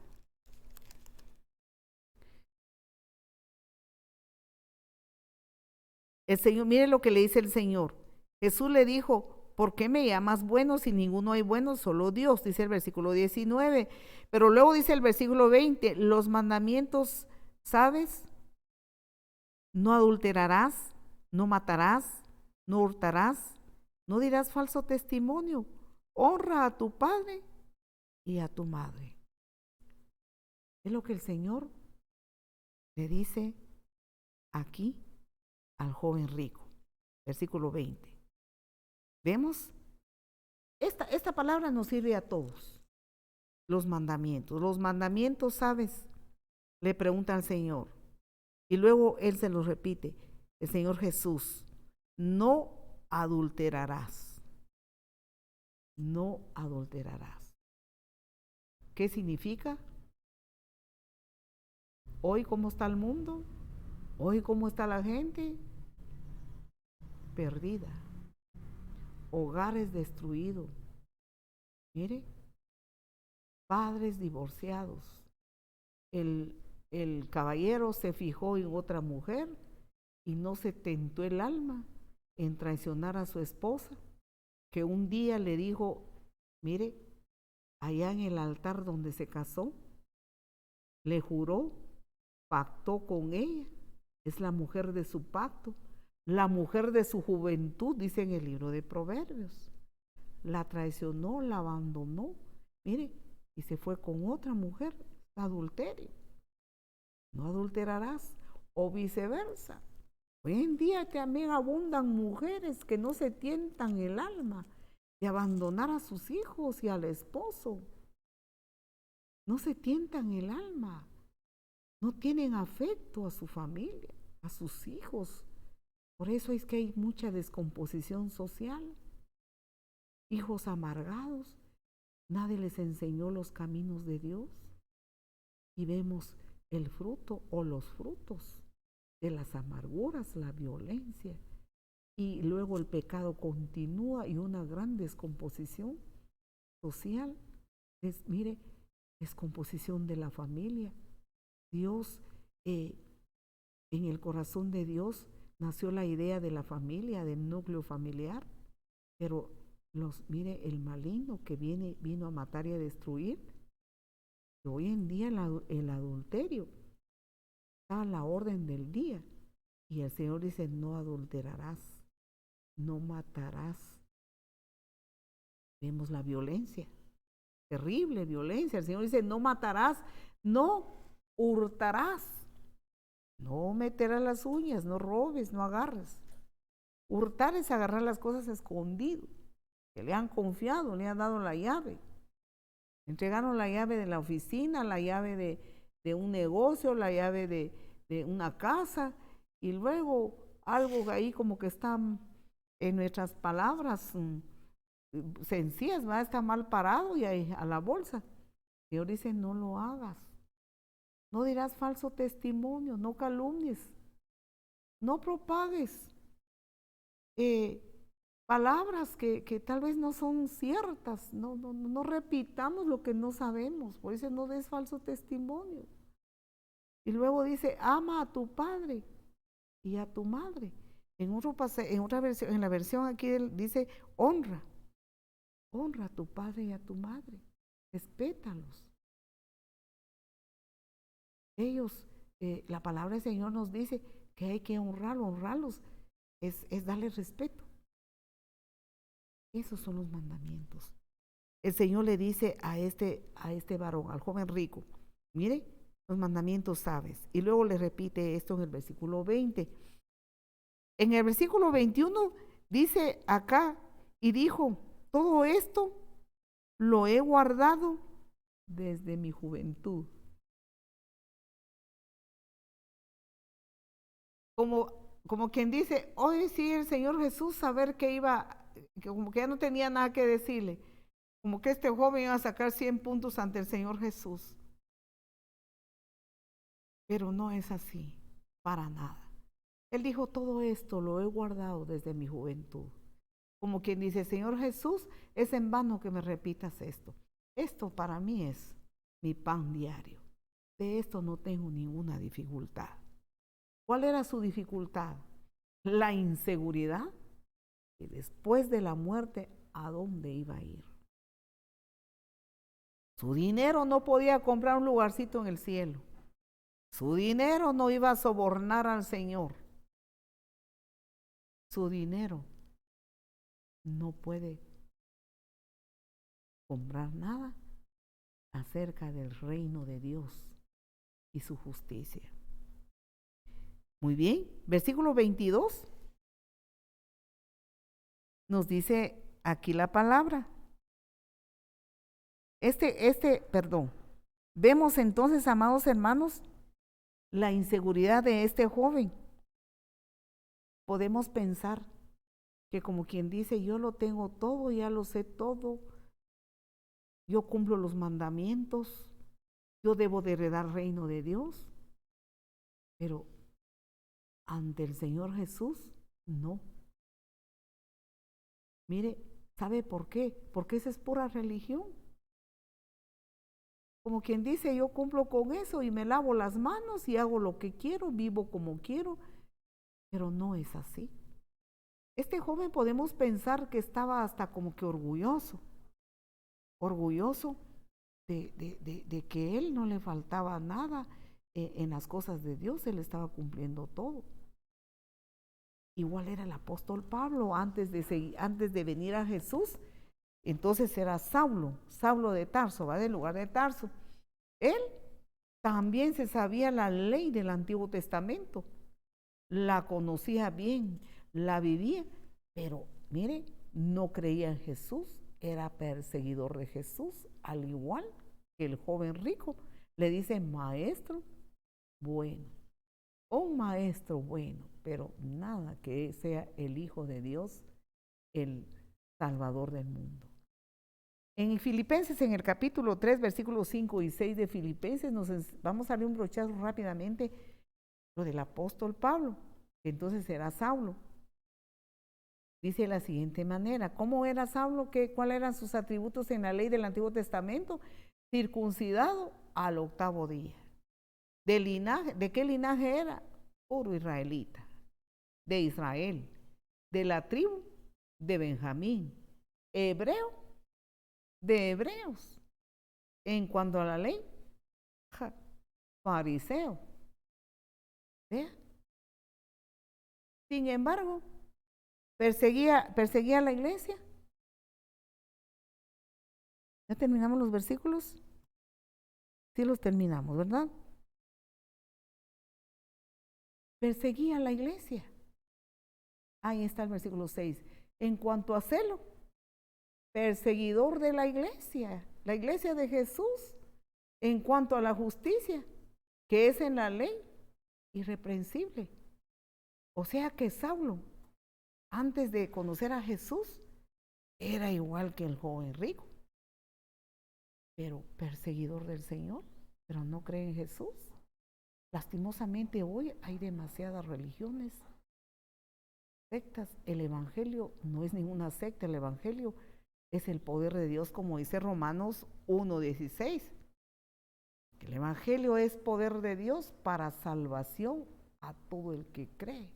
El Señor, mire lo que le dice el Señor. Jesús le dijo, ¿por qué me llamas bueno si ninguno hay bueno, solo Dios? Dice el versículo 19. Pero luego dice el versículo 20, los mandamientos, ¿sabes? No adulterarás, no matarás, no hurtarás, no dirás falso testimonio, honra a tu padre y a tu madre. Es lo que el Señor le dice aquí al joven rico. Versículo 20. ¿Vemos? Esta palabra nos sirve a todos. Los mandamientos. Los mandamientos, ¿sabes? Le pregunta al Señor. Y luego Él se los repite. El Señor Jesús. No adulterarás. No adulterarás. ¿Qué significa? Hoy, ¿cómo está el mundo? Hoy, ¿cómo está la gente? Perdida. Hogares destruidos. Mire, padres divorciados. El caballero se fijó en otra mujer y no se tentó el alma en traicionar a su esposa, que un día le dijo, mire, allá en el altar donde se casó, le juró, pactó con ella, es la mujer de su pacto, la mujer de su juventud, dice en el libro de Proverbios. La traicionó, la abandonó, mire, y se fue con otra mujer, adulterio. No adulterarás, o viceversa. Hoy en día también abundan mujeres que no se tientan el alma de abandonar a sus hijos y al esposo. No se tientan el alma, no tienen afecto a su familia, a sus hijos. Por eso es que hay mucha descomposición social. Hijos amargados, nadie les enseñó los caminos de Dios. Y vemos el fruto o los frutos de las amarguras, la violencia. Y luego el pecado continúa y una gran descomposición social. Mire, descomposición de la familia. Dios, en el corazón de Dios nació la idea de la familia, del núcleo familiar, pero mire, el maligno que vino a matar y a destruir. Hoy en día el adulterio está a la orden del día y el Señor dice, no adulterarás, no matarás. Vemos la violencia, terrible violencia. El Señor dice, no matarás, no hurtarás, no meterás las uñas, no robes, no agarres. Hurtar es agarrar las cosas escondidas, que le han confiado, le han dado la llave. Entregaron la llave de la oficina, la llave de un negocio, la llave de una casa, y luego algo ahí como que está en nuestras palabras sencillas, ¿verdad? Está mal parado y ahí a la bolsa. Dios dice, no lo hagas. No dirás falso testimonio, no calumnies, no propagues palabras que tal vez no son ciertas, no repitamos lo que no sabemos, por eso no des falso testimonio. Y luego dice, ama a tu padre y a tu madre. En otra versión, en la versión aquí dice, honra a tu padre y a tu madre, respétalos. Ellos, la palabra del Señor nos dice que hay que honrarlos, es darles respeto. Esos son los mandamientos. El Señor le dice a este varón, al joven rico, mire, los mandamientos sabes. Y luego le repite esto en el versículo 20. En el versículo 21 dice acá, y dijo, todo esto lo he guardado desde mi juventud. Como quien dice, hoy sí el Señor Jesús saber que como que ya no tenía nada que decirle, como que este joven iba a sacar 100 puntos ante el Señor Jesús. Pero no es así, para nada. Él dijo, todo esto lo he guardado desde mi juventud. Como quien dice, Señor Jesús, es en vano que me repitas esto. Esto para mí es mi pan diario. De esto no tengo ninguna dificultad. ¿Cuál era su dificultad? La inseguridad. Y después de la muerte, ¿a dónde iba a ir? Su dinero no podía comprar un lugarcito en el cielo. Su dinero no iba a sobornar al Señor. Su dinero no puede comprar nada acerca del reino de Dios y su justicia. Muy bien, versículo 22 nos dice aquí la palabra. Vemos entonces, amados hermanos, la inseguridad de este joven. Podemos pensar que como quien dice, yo lo tengo todo, ya lo sé todo, yo cumplo los mandamientos, yo debo de heredar el reino de Dios, pero ante el Señor Jesús, no. Mire, ¿sabe por qué? Porque esa es pura religión. Como quien dice, yo cumplo con eso y me lavo las manos y hago lo que quiero, vivo como quiero, pero no es así. Este joven podemos pensar que estaba hasta como que orgulloso de que él no le faltaba nada en las cosas de Dios, él estaba cumpliendo todo. Igual era el apóstol Pablo antes de venir a Jesús. Entonces era Saulo de Tarso, va del lugar de Tarso. Él también se sabía la ley del Antiguo Testamento, la conocía bien, la vivía, pero mire, no creía en Jesús, era perseguidor de Jesús, al igual que el joven rico. Le dice maestro bueno, un maestro bueno, pero nada que sea el Hijo de Dios, el Salvador del mundo. En Filipenses, en el capítulo 3, versículos 5 y 6 de Filipenses, vamos a leer un brochazo rápidamente lo del apóstol Pablo, que entonces era Saulo. Dice de la siguiente manera: ¿cómo era Saulo? ¿Cuáles eran sus atributos en la ley del Antiguo Testamento? Circuncidado al 8º día. ¿De qué linaje era? Puro israelita, de Israel, de la tribu de Benjamín, hebreo de hebreos. En cuanto a la ley, fariseo. ¿Vea? Sin embargo, perseguía a la iglesia. ¿Ya terminamos los versículos? Sí los terminamos, ¿verdad? Perseguía a la iglesia. Ahí está el versículo 6. En cuanto a celo, perseguidor de la iglesia de Jesús. En cuanto a la justicia, que es en la ley, irreprensible. O sea que Saulo, antes de conocer a Jesús, era igual que el joven rico, pero perseguidor del Señor, pero no cree en Jesús. Lastimosamente hoy hay demasiadas religiones, sectas. El evangelio no es ninguna secta, el evangelio es el poder de Dios, como dice Romanos 1:16. El evangelio es poder de Dios para salvación a todo el que cree.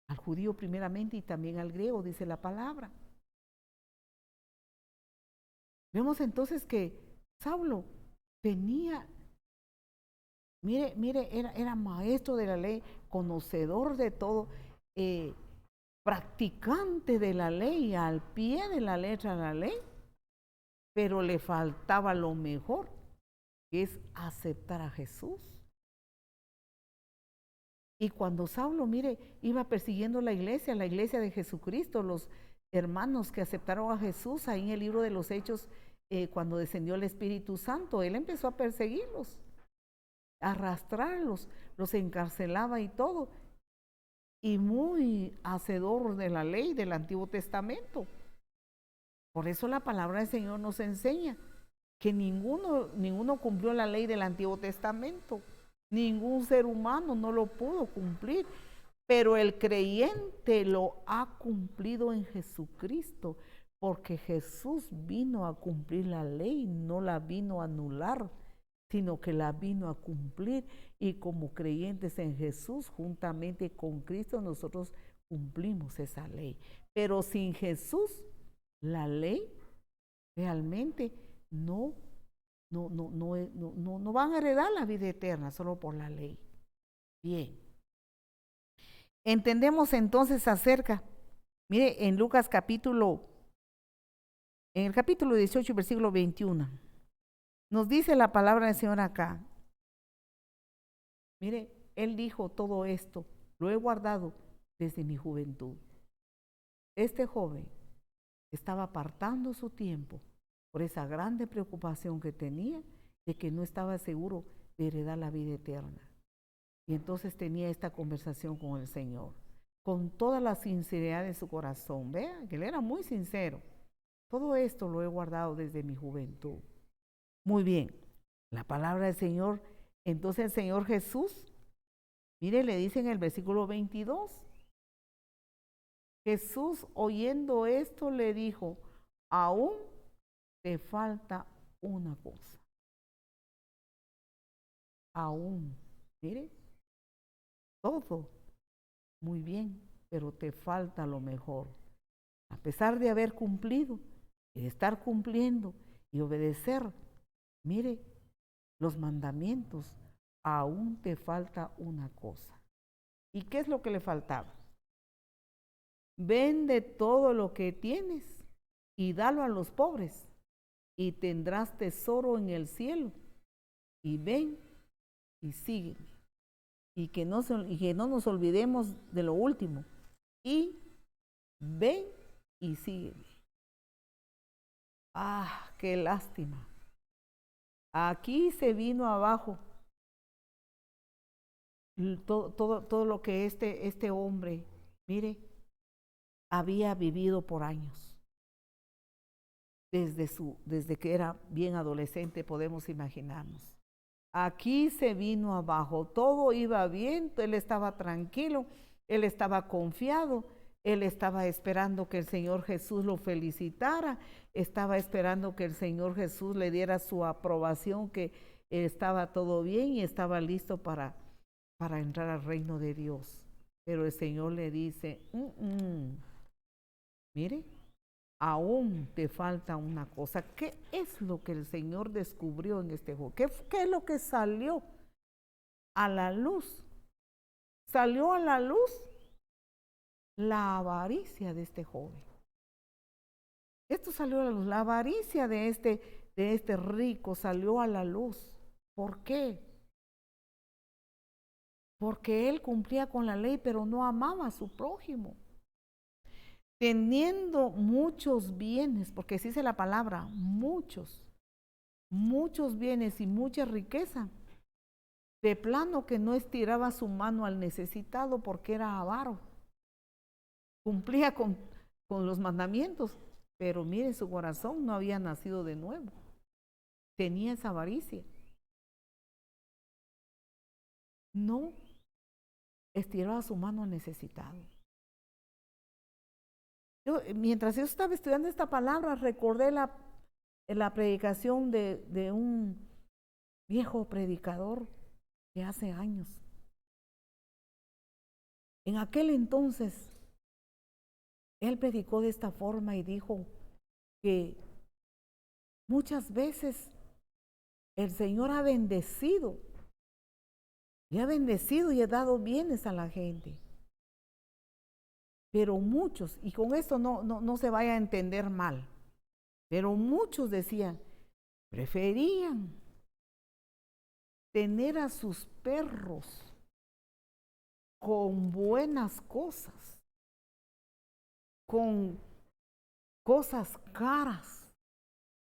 Al judío primeramente y también al griego, dice la palabra. Vemos entonces que Saulo tenía, mire, era maestro de la ley, conocedor de todo, practicante de la ley, al pie de la letra de la ley, pero le faltaba lo mejor, que es aceptar a Jesús. Y cuando Saulo, mire, iba persiguiendo la iglesia de Jesucristo, los hermanos que aceptaron a Jesús, ahí en el libro de los Hechos, cuando descendió el Espíritu Santo, él empezó a perseguirlos, a arrastrarlos, los encarcelaba y todo, y muy hacedor de la ley del Antiguo Testamento. Por eso la palabra del Señor nos enseña que ninguno cumplió la ley del Antiguo Testamento. Ningún ser humano no lo pudo cumplir, pero el creyente lo ha cumplido en Jesucristo, porque Jesús vino a cumplir la ley, no la vino a anular, sino que la vino a cumplir. Y como creyentes en Jesús, juntamente con Cristo, nosotros cumplimos esa ley. Pero sin Jesús, la ley realmente no van a heredar la vida eterna solo por la ley. Bien. Entendemos entonces acerca, mire, en el capítulo 18, versículo 21, Nos dice la palabra del Señor acá. Mire, Él dijo todo esto, lo he guardado desde mi juventud. Este joven estaba apartando su tiempo por esa grande preocupación que tenía de que no estaba seguro de heredar la vida eterna. Y entonces tenía esta conversación con el Señor, con toda la sinceridad de su corazón. Vean que él era muy sincero. Todo esto lo he guardado desde mi juventud. Muy bien, la palabra del Señor. Entonces el Señor Jesús, mire, le dice en el versículo 22, Jesús oyendo esto le dijo, aún te falta una cosa. Aún, mire, todo muy bien, pero te falta lo mejor. A pesar de haber cumplido y de estar cumpliendo y obedecer, mire, los mandamientos, aún te falta una cosa. ¿Y qué es lo que le faltaba? Vende todo lo que tienes y dalo a los pobres y tendrás tesoro en el cielo. Y ven y sígueme. Y que no nos olvidemos de lo último. Y ven y sígueme. Ah, qué lástima. Aquí se vino abajo todo lo que este hombre, mire, había vivido por años. Desde que era bien adolescente, podemos imaginarnos. Aquí se vino abajo, todo iba bien, él estaba tranquilo, él estaba confiado, él estaba esperando que el Señor Jesús lo felicitara, estaba esperando que el Señor Jesús le diera su aprobación, que estaba todo bien y estaba listo para entrar al reino de Dios. Pero el Señor le dice, mire, aún te falta una cosa. ¿Qué es lo que el Señor descubrió en este joven? ¿Qué es lo que salió a la luz? Salió a la luz la avaricia de este joven. Esto salió a la luz, la avaricia de este rico salió a la luz. ¿Por qué? Porque él cumplía con la ley, pero no amaba a su prójimo. Teniendo muchos bienes, porque así dice la palabra, muchos bienes y mucha riqueza, de plano que no estiraba su mano al necesitado porque era avaro. Cumplía con los mandamientos, pero mire, su corazón no había nacido de nuevo. Tenía esa avaricia. No estiraba su mano al necesitado. Mientras yo estaba estudiando esta palabra, recordé la predicación de un viejo predicador de hace años. En aquel entonces, él predicó de esta forma y dijo que muchas veces el Señor ha bendecido, y ha dado bienes a la gente. Pero muchos, y con esto no se vaya a entender mal, pero muchos decían, preferían tener a sus perros con buenas cosas, con cosas caras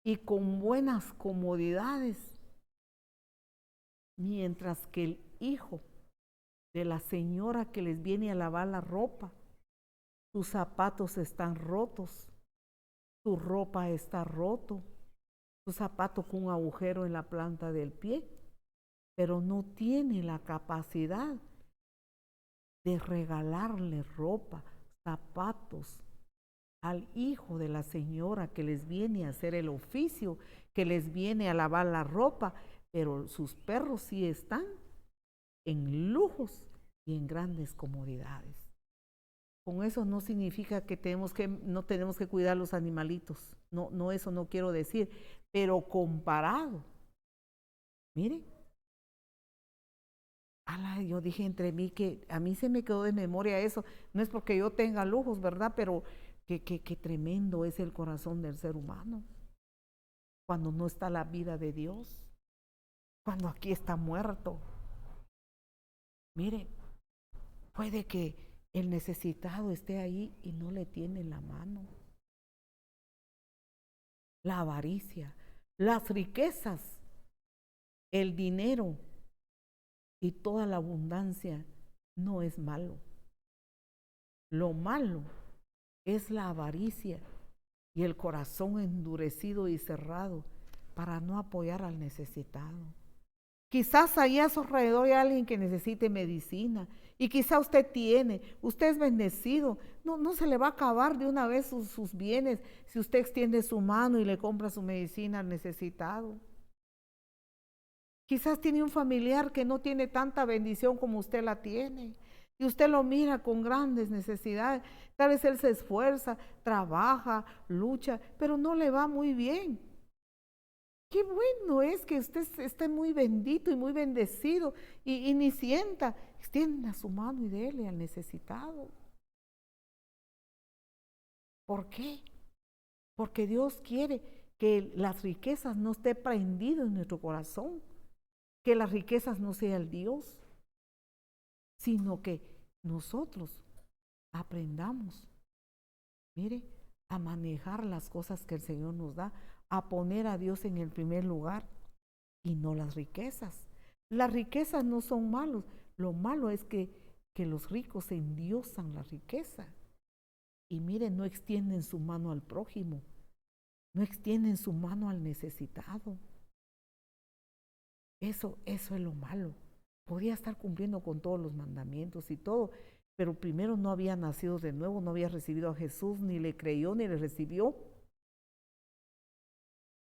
y con buenas comodidades, mientras que el hijo de la señora que les viene a lavar la ropa, sus zapatos están rotos, su ropa está roto, su zapato con un agujero en la planta del pie, pero no tiene la capacidad de regalarle ropa, zapatos al hijo de la señora que les viene a hacer el oficio, que les viene a lavar la ropa, pero sus perros sí están en lujos y en grandes comodidades. Con eso no significa que no tenemos que cuidar los animalitos, no, eso no quiero decir, pero comparado, mire, yo dije entre mí que a mí se me quedó de memoria eso, no es porque yo tenga lujos, ¿verdad? Pero qué tremendo es el corazón del ser humano. cuando no está la vida de Dios, cuando aquí está muerto. Mire, puede que el necesitado esté ahí y no le tiene la mano. La avaricia, las riquezas, el dinero y toda la abundancia no es malo. Lo malo es la avaricia y el corazón endurecido y cerrado para no apoyar al necesitado. Quizás ahí a su alrededor hay alguien que necesite medicina y quizá usted es bendecido. No se le va a acabar de una vez sus bienes si usted extiende su mano y le compra su medicina al necesitado. Quizás tiene un familiar que no tiene tanta bendición como usted la tiene y usted lo mira con grandes necesidades. Tal vez él se esfuerza, trabaja, lucha, pero no le va muy bien. Qué bueno es que usted esté muy bendito y muy bendecido y ni sienta, extienda su mano y dele al necesitado. ¿Por qué? Porque Dios quiere que las riquezas no esté prendido en nuestro corazón, que las riquezas no sea el Dios, sino que nosotros aprendamos, mire, a manejar las cosas que el Señor nos da, a poner a Dios en el primer lugar y no las riquezas. Las riquezas no son malos, lo malo es que los ricos endiosan la riqueza. Y miren, no extienden su mano al prójimo, no extienden su mano al necesitado. Eso es lo malo. Podía estar cumpliendo con todos los mandamientos y todo, pero primero no había nacido de nuevo, no había recibido a Jesús, ni le creyó, ni le recibió.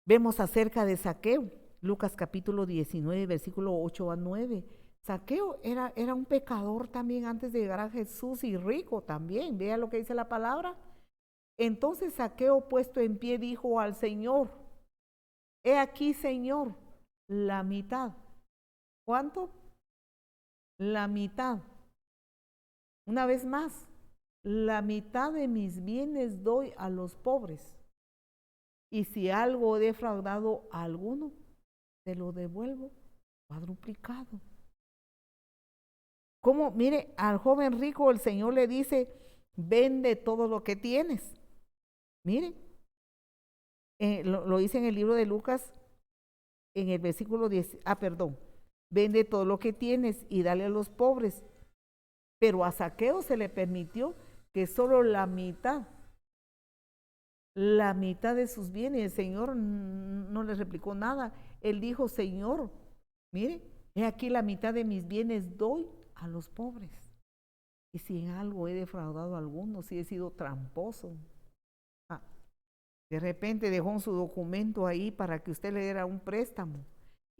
Vemos acerca de Zaqueo, Lucas capítulo 19, versículo 8 a 9. Zaqueo era un pecador también antes de llegar a Jesús y rico también. Vea lo que dice la palabra. Entonces Zaqueo, puesto en pie, dijo al Señor: he aquí, Señor, la mitad. ¿Cuánto? La mitad. Una vez más, la mitad de mis bienes doy a los pobres. Y si algo he defraudado a alguno, te lo devuelvo cuadruplicado. Como, mire, al joven rico el Señor le dice: vende todo lo que tienes. Mire, lo dice en el libro de Lucas, en el versículo 10, vende todo lo que tienes y dale a los pobres. Pero a Zaqueo se le permitió que solo la mitad de sus bienes, el Señor no le replicó nada. Él dijo: Señor, mire, he aquí la mitad de mis bienes doy a los pobres. Y si en algo he defraudado a alguno, si he sido tramposo, de repente dejó su documento ahí para que usted le diera un préstamo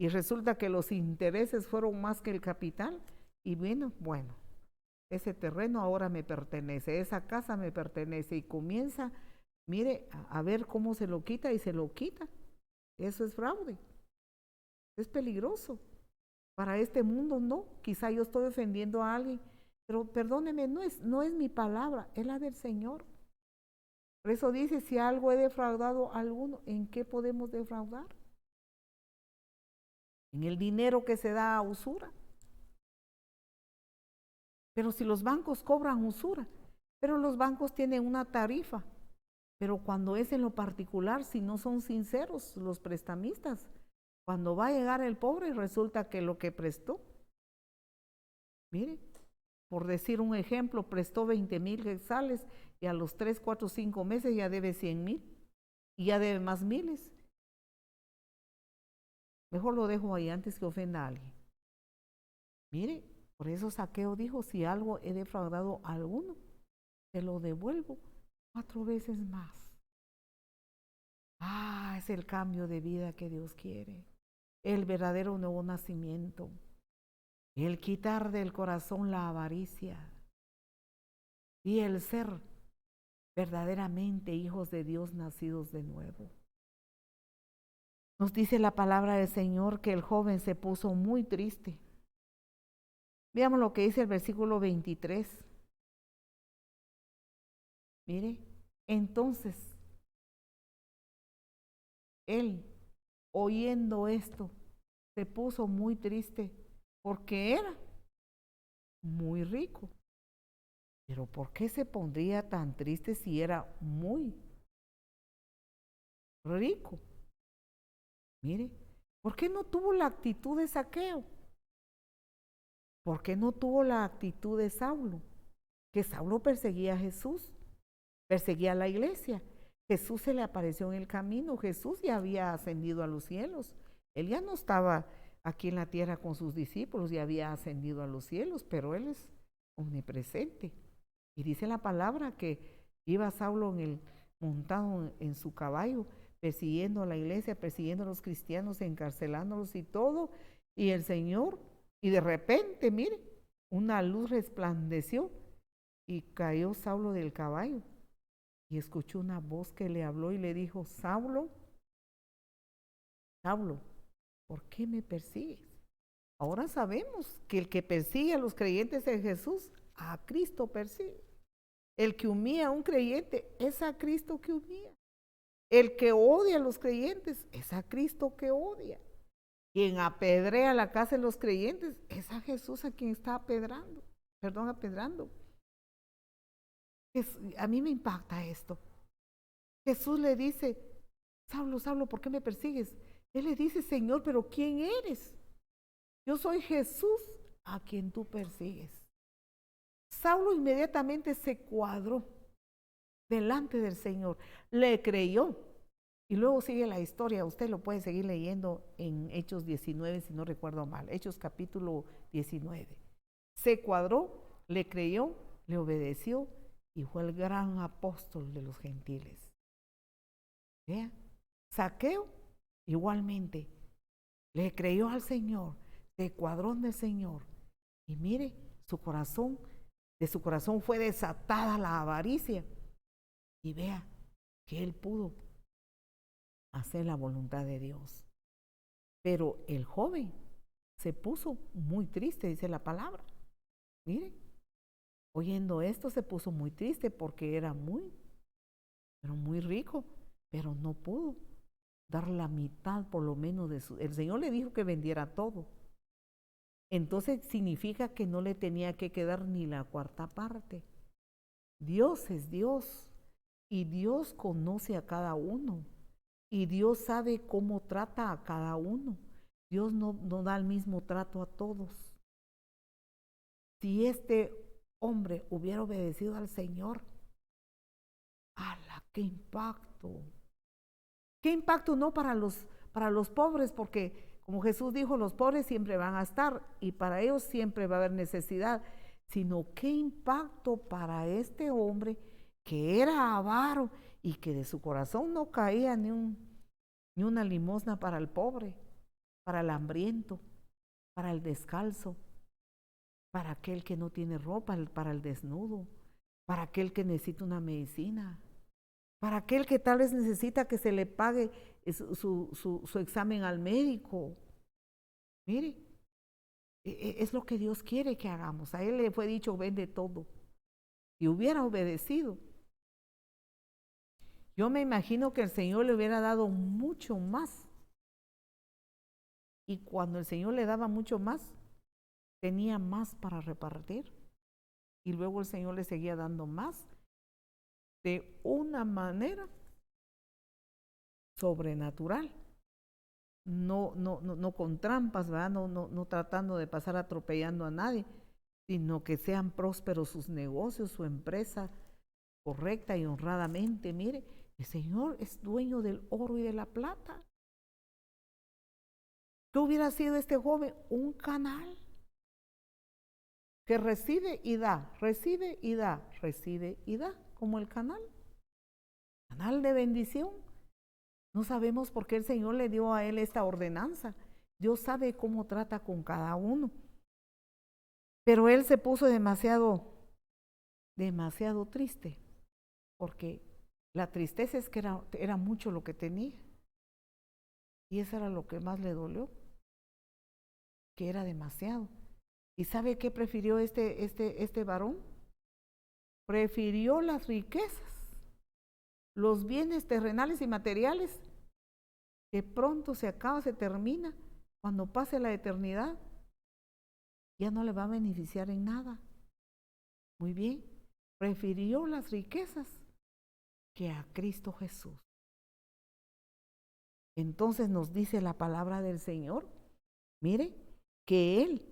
y resulta que los intereses fueron más que el capital, y bueno, ese terreno ahora me pertenece, esa casa me pertenece, y comienza, mire, a ver cómo se lo quita y se lo quita. Eso es fraude, es peligroso. Para este mundo no, quizá yo estoy ofendiendo a alguien, pero perdóneme, no es mi palabra, es la del Señor. Por eso dice: si algo he defraudado a alguno, ¿en qué podemos defraudar? En el dinero que se da a usura. Pero si los bancos cobran usura, pero los bancos tienen una tarifa, pero cuando es en lo particular, si no son sinceros los prestamistas, cuando va a llegar el pobre, resulta que lo que prestó, mire, por decir un ejemplo, prestó 20,000 quetzales y a los 3, 4, 5 meses ya debe 100,000 y ya debe más miles. Mejor lo dejo ahí antes que ofenda a alguien. Mire, por eso Zaqueo dijo: si algo he defraudado a alguno, te lo devuelvo 4 veces más. Es el cambio de vida que Dios quiere, el verdadero nuevo nacimiento, el quitar del corazón la avaricia y el ser verdaderamente hijos de Dios nacidos de nuevo. Nos dice la palabra del Señor que el joven se puso muy triste. Veamos lo que dice el versículo 23. Mire, entonces él oyendo esto, se puso muy triste porque era muy rico. Pero ¿por qué se pondría tan triste si era muy rico? Mire, ¿por qué no tuvo la actitud de Zaqueo? ¿Por qué no tuvo la actitud de Saulo? Que Saulo perseguía a Jesús, perseguía a la iglesia. Jesús se le apareció en el camino. Jesús ya había ascendido a los cielos. Él ya no estaba aquí en la tierra con sus discípulos, ya había ascendido a los cielos, pero Él es omnipresente. Y dice la palabra que iba Saulo montado en su caballo, persiguiendo a la iglesia, persiguiendo a los cristianos, encarcelándolos y todo. Y el Señor, y de repente, mire, una luz resplandeció y cayó Saulo del caballo. Y escuchó una voz que le habló y le dijo: Saulo, Saulo, ¿por qué me persigues? Ahora sabemos que el que persigue a los creyentes en Jesús, a Cristo persigue. El que humilla a un creyente es a Cristo que humilla. El que odia a los creyentes es a Cristo que odia. Quien apedrea la casa de los creyentes es a Jesús a quien está apedrando. A mí me impacta esto. Jesús le dice: Saulo, Saulo, ¿por qué me persigues? Él le dice: Señor, pero ¿quién eres? Yo soy Jesús a quien tú persigues. Saulo inmediatamente se cuadró delante del Señor, le creyó. Y luego sigue la historia, usted lo puede seguir leyendo en Hechos 19, si no recuerdo mal, Hechos capítulo 19. Se cuadró, le creyó, le obedeció y fue el gran apóstol de los gentiles. Vea, Zaqueo igualmente le creyó al Señor, se cuadró del Señor. Y mire, de su corazón fue desatada la avaricia. Y vea que él pudo hacer la voluntad de Dios. Pero el joven se puso muy triste, dice la palabra. Mire, oyendo esto se puso muy triste porque era muy rico, pero no pudo dar la mitad por lo menos de su... El Señor le dijo que vendiera todo. Entonces significa que no le tenía que quedar ni la cuarta parte. Dios es Dios y Dios conoce a cada uno. Y Dios sabe cómo trata a cada uno. Dios no da el mismo trato a todos. Si este hombre hubiera obedecido al Señor, ¡ala, qué impacto! ¡Qué impacto! No para los pobres, porque como Jesús dijo, los pobres siempre van a estar y para ellos siempre va a haber necesidad, sino qué impacto para este hombre que era avaro y que de su corazón no caía ni una limosna para el pobre, para el hambriento, para el descalzo, para aquel que no tiene ropa, para el desnudo, para aquel que necesita una medicina, para aquel que tal vez necesita que se le pague su examen al médico. Mire, es lo que Dios quiere que hagamos. A él le fue dicho: vende todo. Y hubiera obedecido. Yo me imagino que el Señor le hubiera dado mucho más. Y cuando el Señor le daba mucho más, tenía más para repartir. Y luego el Señor le seguía dando más de una manera sobrenatural. No con trampas, ¿verdad? No tratando de pasar atropellando a nadie, sino que sean prósperos sus negocios, su empresa, correcta y honradamente. Mire, el Señor es dueño del oro y de la plata. ¿Qué hubiera sido este joven? Un canal que recibe y da, recibe y da, recibe y da, como el canal de bendición. No sabemos por qué el Señor le dio a él esta ordenanza. Dios sabe cómo trata con cada uno. Pero él se puso demasiado triste, porque la tristeza es que era mucho lo que tenía. Y eso era lo que más le dolió, que era demasiado. ¿Y sabe qué prefirió este varón? Prefirió las riquezas, los bienes terrenales y materiales, que pronto se acaba, se termina. Cuando pase la eternidad, ya no le va a beneficiar en nada. Muy bien, prefirió las riquezas que a Cristo Jesús. Entonces nos dice la palabra del Señor, mire, que Él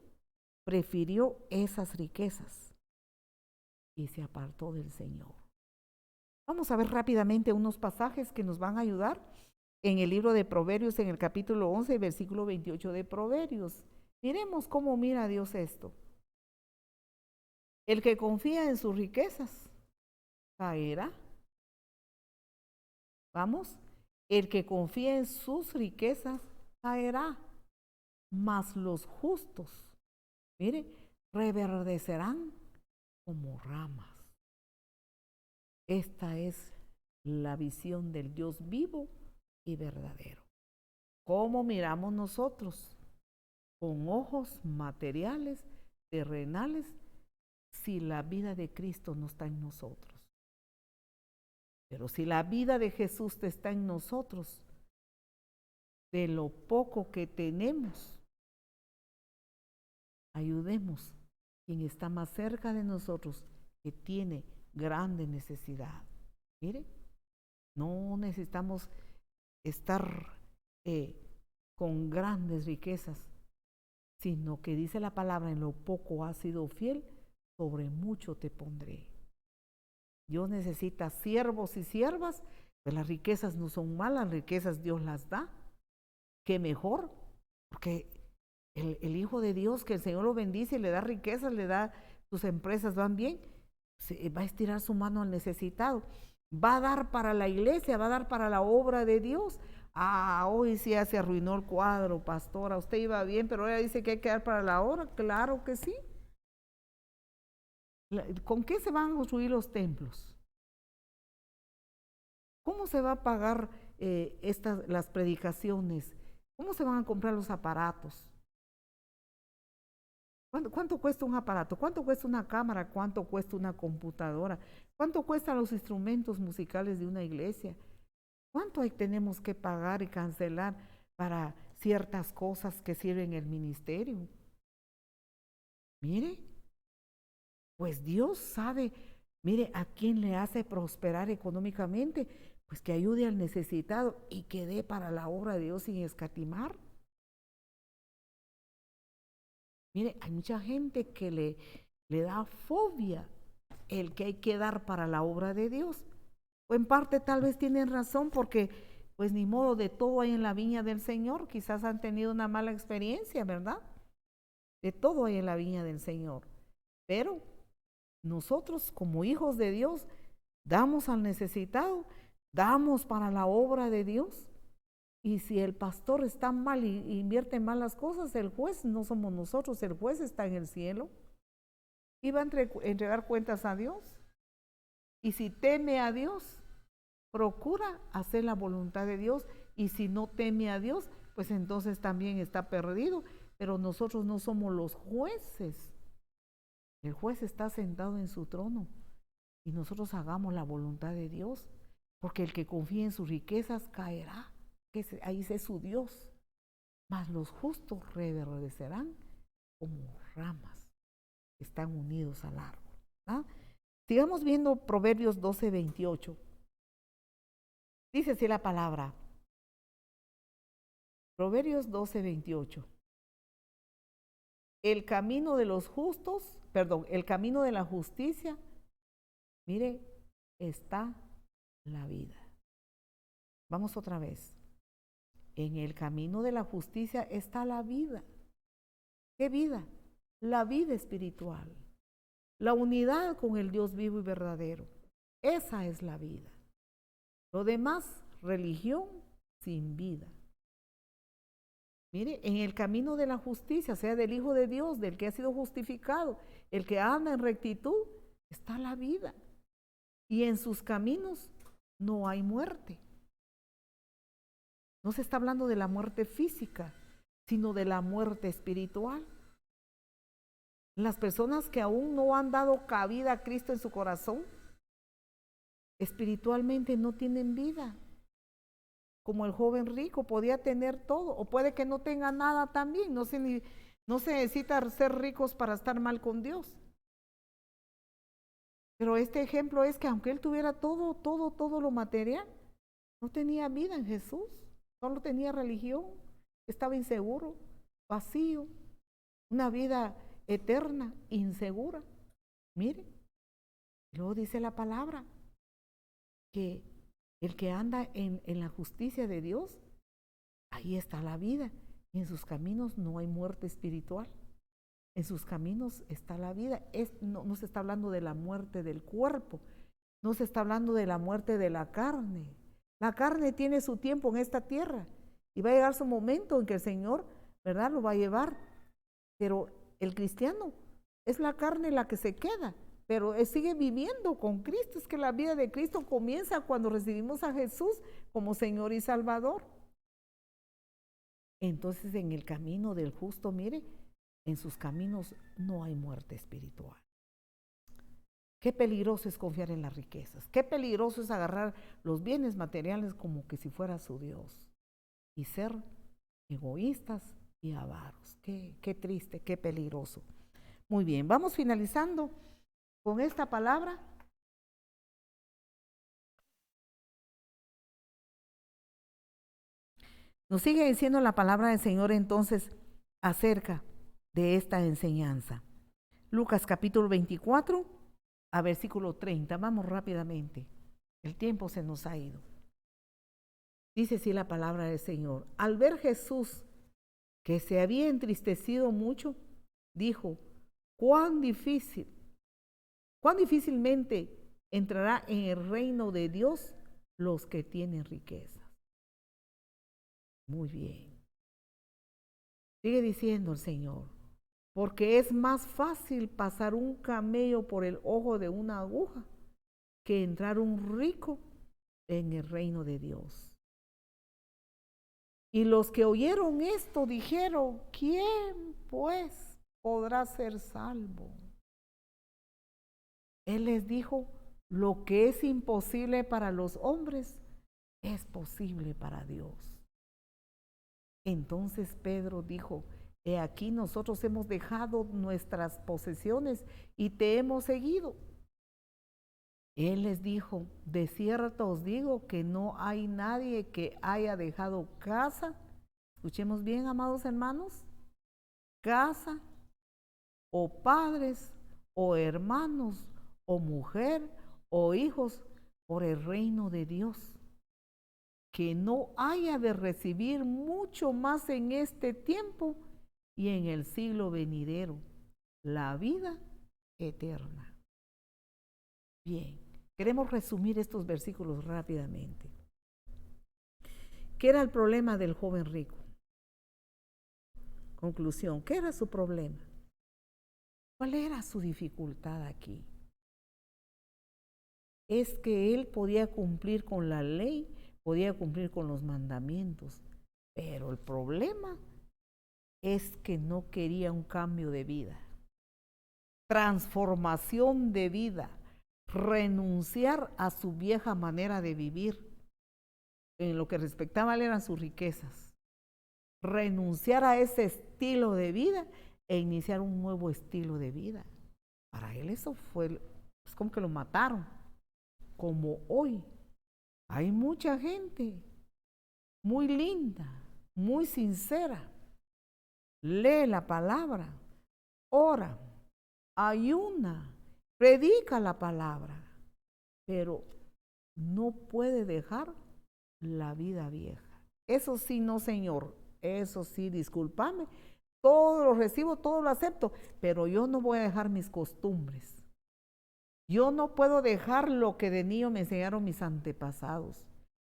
prefirió esas riquezas y se apartó del Señor. Vamos a ver rápidamente unos pasajes que nos van a ayudar en el libro de Proverbios, en el capítulo 11, versículo 28 de Proverbios. Miremos cómo mira Dios esto. El que confía en sus riquezas caerá. Vamos, el que confía en sus riquezas caerá, mas los justos, mire, reverdecerán como ramas. Esta es la visión del Dios vivo y verdadero. ¿Cómo miramos nosotros? Con ojos materiales, terrenales, si la vida de Cristo no está en nosotros. Pero si la vida de Jesús está en nosotros, de lo poco que tenemos, ayudemos a quien está más cerca de nosotros, que tiene grande necesidad. Mire, no necesitamos estar con grandes riquezas, sino que dice la palabra, en lo poco has sido fiel, sobre mucho te pondré. Dios necesita siervos y siervas, pues las riquezas no son malas, las riquezas Dios las da. ¿Qué mejor? Porque el Hijo de Dios, que el Señor lo bendice y le da riquezas, le da, sus empresas van bien, va a estirar su mano al necesitado, va a dar para la iglesia, va a dar para la obra de Dios. Hoy sí ya se arruinó el cuadro, pastora, usted iba bien, pero ahora dice que hay que dar para la obra. Claro que sí. ¿Con qué se van a construir los templos? ¿Cómo se va a pagar las predicaciones? ¿Cómo se van a comprar los aparatos? ¿Cuánto cuesta un aparato? ¿Cuánto cuesta una cámara? ¿Cuánto cuesta una computadora? ¿Cuánto cuestan los instrumentos musicales de una iglesia? ¿Cuánto tenemos que pagar y cancelar para ciertas cosas que sirven el ministerio? Mire, pues Dios sabe, mire, a quién le hace prosperar económicamente, pues que ayude al necesitado y que dé para la obra de Dios sin escatimar. Mire, hay mucha gente que le da fobia el que hay que dar para la obra de Dios. O en parte tal vez tienen razón, porque pues ni modo, de todo hay en la viña del Señor. Quizás han tenido una mala experiencia, ¿verdad? De todo hay en la viña del Señor. Pero nosotros como hijos de Dios damos al necesitado, damos para la obra de Dios. Y si el pastor está mal y invierte mal las cosas, el juez no somos nosotros, el juez está en el cielo y va a entregar cuentas a Dios. Y si teme a Dios, procura hacer la voluntad de Dios, y si no teme a Dios, pues entonces también está perdido. Pero nosotros no somos los jueces. El juez está sentado en su trono y nosotros hagamos la voluntad de Dios, porque el que confía en sus riquezas caerá, que ahí es su Dios. Mas los justos reverdecerán como ramas que están unidos al árbol. ¿Ah? Sigamos viendo Proverbios 12:28. Dice así la palabra. Proverbios 12:28. El camino de los justos, el camino de la justicia, mire, está la vida. Vamos otra vez. En el camino de la justicia está la vida. ¿Qué vida? La vida espiritual. La unidad con el Dios vivo y verdadero. Esa es la vida. Lo demás, religión sin vida. Mire, en el camino de la justicia, sea del Hijo de Dios, del que ha sido justificado, el que anda en rectitud, está la vida. Y en sus caminos no hay muerte. No se está hablando de la muerte física, sino de la muerte espiritual. Las personas que aún no han dado cabida a Cristo en su corazón, espiritualmente no tienen vida. como el joven rico, podía tener todo, o puede que no tenga nada también, no se necesita ser ricos para estar mal con Dios. Pero este ejemplo es que aunque él tuviera todo lo material, no tenía vida en Jesús, solo tenía religión, estaba inseguro, vacío, una vida eterna, insegura. Mire, luego dice la palabra que el que anda en la justicia de Dios, ahí está la vida. Y en sus caminos no hay muerte espiritual. En sus caminos está la vida. No se está hablando de la muerte del cuerpo, no se está hablando de la muerte de la carne. La carne tiene su tiempo en esta tierra y va a llegar su momento en que el Señor, ¿verdad?, lo va a llevar. Pero el cristiano es la carne la que se queda, pero él sigue viviendo con Cristo. Es que la vida de Cristo comienza cuando recibimos a Jesús como Señor y Salvador. Entonces, en el camino del justo, mire, en sus caminos no hay muerte espiritual. Qué peligroso es confiar en las riquezas. Qué peligroso es agarrar los bienes materiales como que si fuera su Dios y ser egoístas y avaros. Qué triste, qué peligroso. Muy bien, vamos finalizando con esta palabra. Nos sigue diciendo la palabra del Señor entonces acerca de esta enseñanza. Lucas capítulo 24 a versículo 30. Vamos rápidamente. El tiempo se nos ha ido. Dice así la palabra del Señor. Al ver Jesús que se había entristecido mucho, dijo: cuán difícilmente entrará en el reino de Dios los que tienen riquezas. Muy bien. Sigue diciendo el Señor, porque es más fácil pasar un camello por el ojo de una aguja que entrar un rico en el reino de Dios. Y los que oyeron esto dijeron: ¿quién pues podrá ser salvo? Él les dijo: lo que es imposible para los hombres es posible para Dios. Entonces Pedro dijo: he aquí, nosotros hemos dejado nuestras posesiones y te hemos seguido. Él les dijo: de cierto os digo que no hay nadie que haya dejado casa, escuchemos bien, amados hermanos, casa o padres o hermanos o mujer o hijos por el reino de Dios, que no haya de recibir mucho más en este tiempo y en el siglo venidero, la vida eterna. Bien, queremos resumir estos versículos rápidamente. ¿Qué era el problema del joven rico? Conclusión, ¿qué era su problema? ¿Cuál era su dificultad aquí? Es que él podía cumplir con la ley, podía cumplir con los mandamientos, pero el problema es que no quería un cambio de vida, transformación de vida, renunciar a su vieja manera de vivir. En lo que respectaba a él eran sus riquezas, renunciar a ese estilo de vida e iniciar un nuevo estilo de vida. Para él eso fue, es como que lo mataron. Como hoy hay mucha gente muy linda, muy sincera, lee la palabra, ora, ayuna, predica la palabra, pero no puede dejar la vida vieja. Eso sí, no, Señor, eso sí, discúlpame, todo lo recibo, todo lo acepto, pero yo no voy a dejar mis costumbres. Yo no puedo dejar lo que de niño me enseñaron mis antepasados.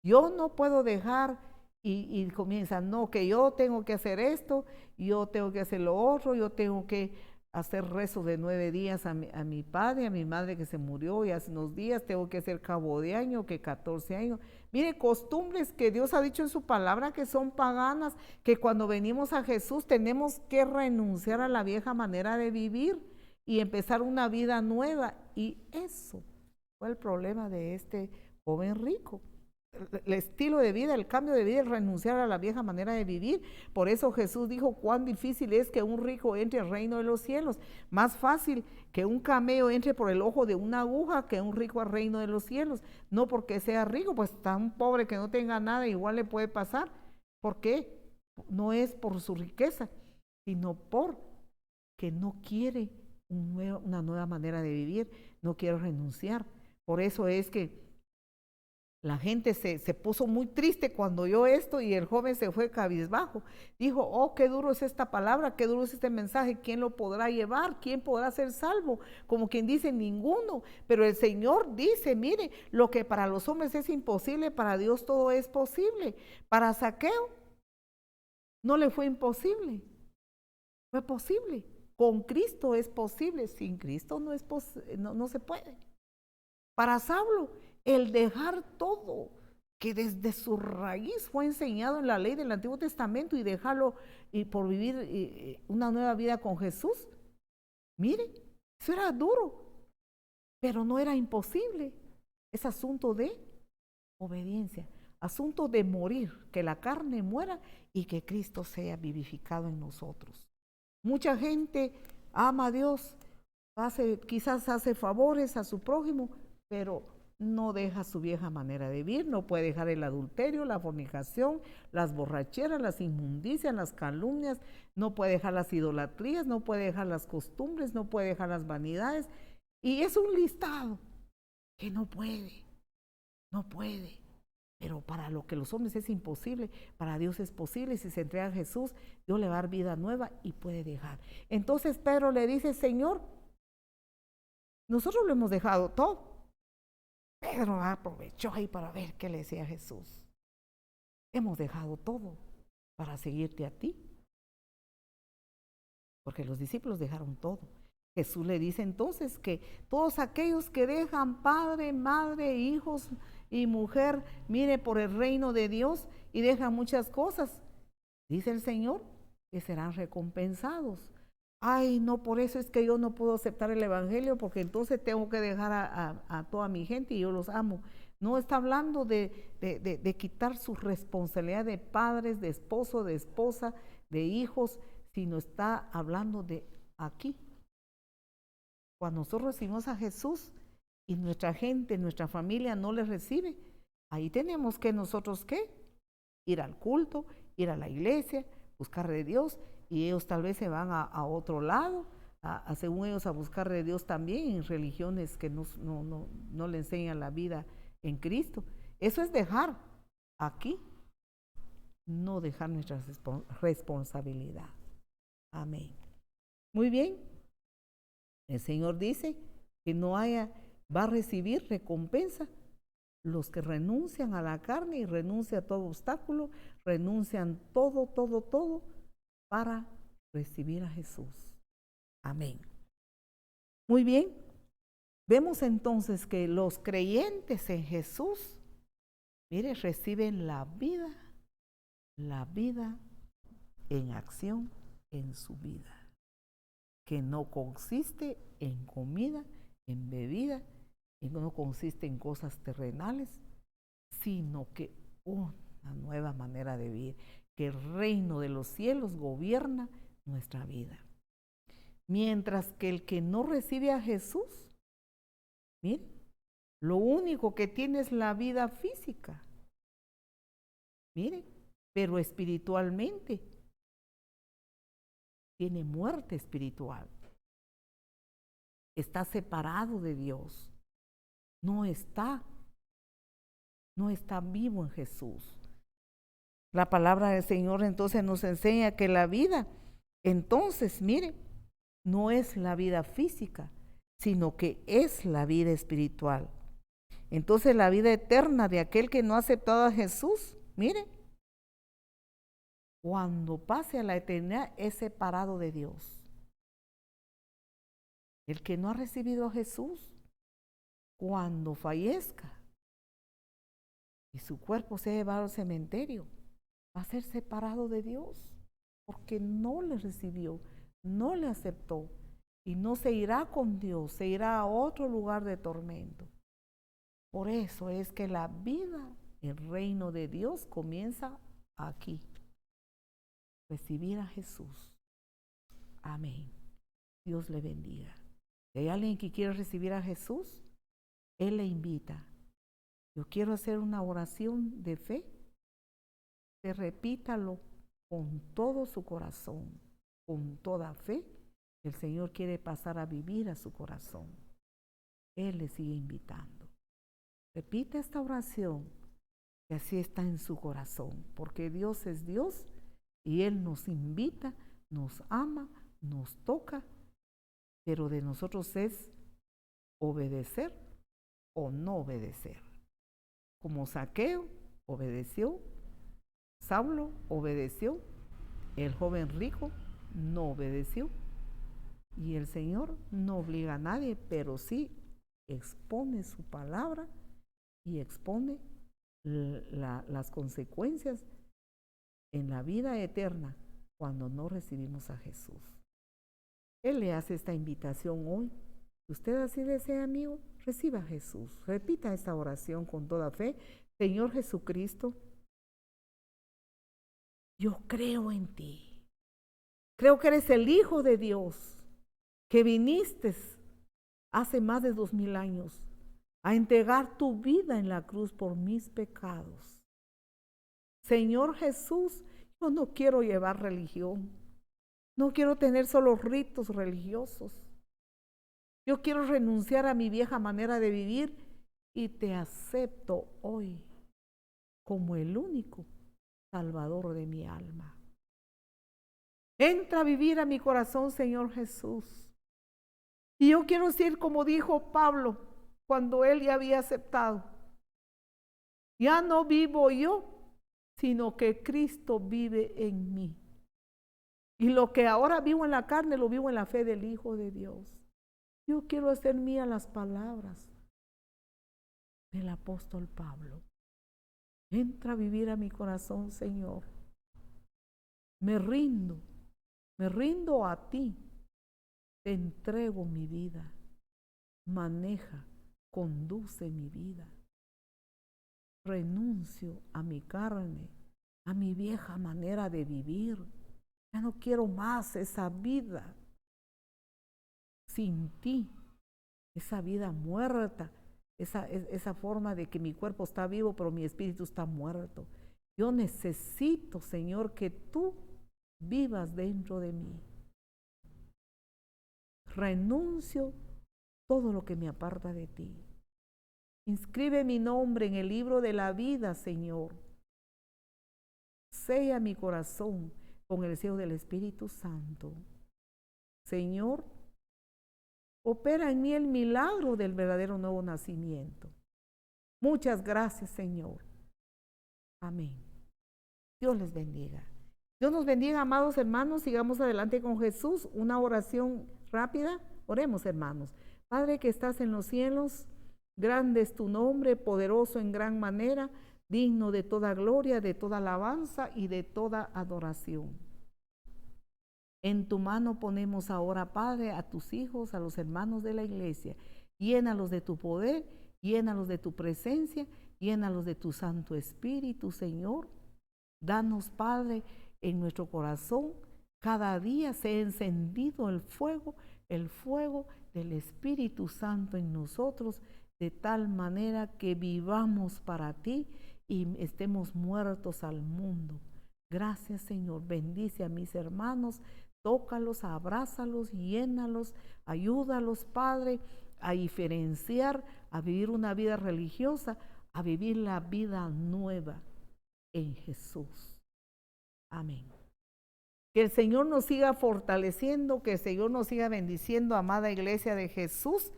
Yo no puedo dejar y comienza, no, que yo tengo que hacer esto, yo tengo que hacer lo otro, yo tengo que hacer rezo de 9 días a mi padre, a mi madre que se murió y hace unos días, tengo que hacer cabo de año, que 14 años. Mire, costumbres que Dios ha dicho en su palabra que son paganas, que cuando venimos a Jesús tenemos que renunciar a la vieja manera de vivir y empezar una vida nueva. Y eso fue el problema de este joven rico. el estilo de vida, el cambio de vida, el renunciar a la vieja manera de vivir. Por eso Jesús dijo, cuán difícil es que un rico entre al reino de los cielos. Más fácil que un camello entre por el ojo de una aguja que un rico al reino de los cielos. No porque sea rico, pues tan pobre que no tenga nada, igual le puede pasar. ¿Por qué? No es por su riqueza, sino por que no quiere una nueva manera de vivir, no quiere renunciar. Por eso es que la gente se puso muy triste cuando oyó esto y el joven se fue cabizbajo. Dijo, oh, qué duro es esta palabra, qué duro es este mensaje, ¿quién lo podrá llevar? ¿Quién podrá ser salvo? Como quien dice, ninguno. Pero el Señor dice, mire, lo que para los hombres es imposible, para Dios todo es posible. Para Zaqueo no le fue imposible, fue posible. Con Cristo es posible, sin Cristo no se puede. Para Saulo, el dejar todo, que desde su raíz fue enseñado en la ley del Antiguo Testamento y dejarlo y por vivir una nueva vida con Jesús, mire, eso era duro, pero no era imposible. Es asunto de obediencia, asunto de morir, que la carne muera y que Cristo sea vivificado en nosotros. Mucha gente ama a Dios, quizás hace favores a su prójimo, pero no deja su vieja manera de vivir, no puede dejar el adulterio, la fornicación, las borracheras, las inmundicias, las calumnias, no puede dejar las idolatrías, no puede dejar las costumbres, no puede dejar las vanidades. Y es un listado que no puede. Pero para lo que los hombres es imposible, para Dios es posible. Si se entrega a Jesús, Dios le va a dar vida nueva y puede dejar. Entonces Pedro le dice, Señor, nosotros lo hemos dejado todo. Pedro aprovechó ahí para ver qué le decía Jesús. Hemos dejado todo para seguirte a ti. Porque los discípulos dejaron todo. Jesús le dice entonces que todos aquellos que dejan padre, madre, hijos y mujer, mire, por el reino de Dios y dejan muchas cosas, dice el Señor, que serán recompensados. Ay, no, por eso es que yo no puedo aceptar el evangelio, porque entonces tengo que dejar a toda mi gente y yo los amo. No está hablando de quitar su responsabilidad de padres, de esposo, de esposa, de hijos, sino está hablando de aquí. Cuando nosotros recibimos a Jesús y nuestra gente, nuestra familia no le recibe, ahí tenemos que nosotros, ¿qué? Ir al culto, ir a la iglesia, buscar de Dios, y ellos tal vez se van a otro lado, según ellos a buscar de Dios también en religiones que no le enseñan la vida en Cristo. Eso es dejar aquí, no dejar nuestra responsabilidad. Amén. Muy bien. El Señor dice que va a recibir recompensa los que renuncian a la carne y renuncian a todo obstáculo, renuncian todo para recibir a Jesús. Amén. Muy bien. Vemos entonces que los creyentes en Jesús, mire, reciben la vida en acción en su vida, que no consiste en comida, en bebida, y no consiste en cosas terrenales, sino que una nueva manera de vivir, que el reino de los cielos gobierna nuestra vida. Mientras que el que no recibe a Jesús, mire, lo único que tiene es la vida física, mire, pero espiritualmente tiene muerte espiritual. Está separado de Dios. No está vivo en Jesús. La palabra del Señor entonces nos enseña que la vida, entonces, mire, no es la vida física, sino que es la vida espiritual. Entonces la vida eterna de aquel que no ha aceptado a Jesús, mire, cuando pase a la eternidad es separado de Dios. El que no ha recibido a Jesús, cuando fallezca y su cuerpo sea llevado al cementerio, va a ser separado de Dios, porque no le recibió, no le aceptó, y no se irá con Dios, se irá a otro lugar de tormento. Por eso es que la vida El reino de Dios comienza aquí. Recibir a Jesús. Amén. Dios le bendiga. Si hay alguien que quiere recibir a Jesús, Él le invita. Yo quiero hacer una oración de fe. Que repítalo con todo su corazón, con toda fe. El Señor quiere pasar a vivir a su corazón. Él le sigue invitando. Repita esta oración, que así está en su corazón, porque Dios es Dios y Él nos invita, nos ama, nos toca, pero de nosotros es obedecer o no obedecer. Como Zaqueo obedeció, Saulo obedeció, el joven rico no obedeció, y el Señor no obliga a nadie, pero sí expone su palabra y expone las consecuencias en la vida eterna cuando no recibimos a Jesús. Él le hace esta invitación hoy. Si usted así desea, amigo, reciba a Jesús. Repita esta oración con toda fe. Señor Jesucristo, yo creo en ti. Creo que eres el Hijo de Dios, que viniste hace más de 2000 años a entregar tu vida en la cruz por mis pecados. Señor Jesús, yo no quiero llevar religión. No quiero tener solo ritos religiosos. Yo quiero renunciar a mi vieja manera de vivir y te acepto hoy como el único Salvador de mi alma. Entra a vivir a mi corazón, Señor Jesús. Y yo quiero decir, como dijo Pablo, cuando él ya había aceptado, ya no vivo yo, sino que Cristo vive en mí. Y lo que ahora vivo en la carne, lo vivo en la fe del Hijo de Dios. Yo quiero hacer mía las palabras del apóstol Pablo. Entra a vivir a mi corazón, Señor. Me rindo a ti. Te entrego mi vida. Maneja, conduce mi vida. Renuncio a mi carne, a mi vieja manera de vivir. Ya no quiero más esa vida sin ti, esa vida muerta, esa forma de que mi cuerpo está vivo, pero mi espíritu está muerto. Yo necesito, Señor, que tú vivas dentro de mí. Renuncio todo lo que me aparta de ti. Inscribe mi nombre en el libro de la vida, Señor. Sella mi corazón con el sello del Espíritu Santo. Señor, opera en mí el milagro del verdadero nuevo nacimiento. Muchas gracias, Señor. Amén. Dios les bendiga. Dios nos bendiga, amados hermanos. Sigamos adelante con Jesús. Una oración rápida. Oremos, hermanos. Padre que estás en los cielos, grande es tu nombre, poderoso en gran manera, digno de toda gloria, de toda alabanza y de toda adoración. En tu mano ponemos ahora, Padre, a tus hijos, a los hermanos de la iglesia. Llénalos de tu poder, llénalos de tu presencia, llénalos de tu Santo Espíritu, Señor. Danos, Padre, en nuestro corazón, cada día sea encendido el fuego del Espíritu Santo en nosotros, de tal manera que vivamos para ti y estemos muertos al mundo. Gracias, Señor. Bendice a mis hermanos, tócalos, abrázalos, llénalos, ayúdalos, Padre, a diferenciar, a vivir una vida religiosa, a vivir la vida nueva en Jesús. Amén. Que el Señor nos siga fortaleciendo, que el Señor nos siga bendiciendo, amada iglesia de Jesús.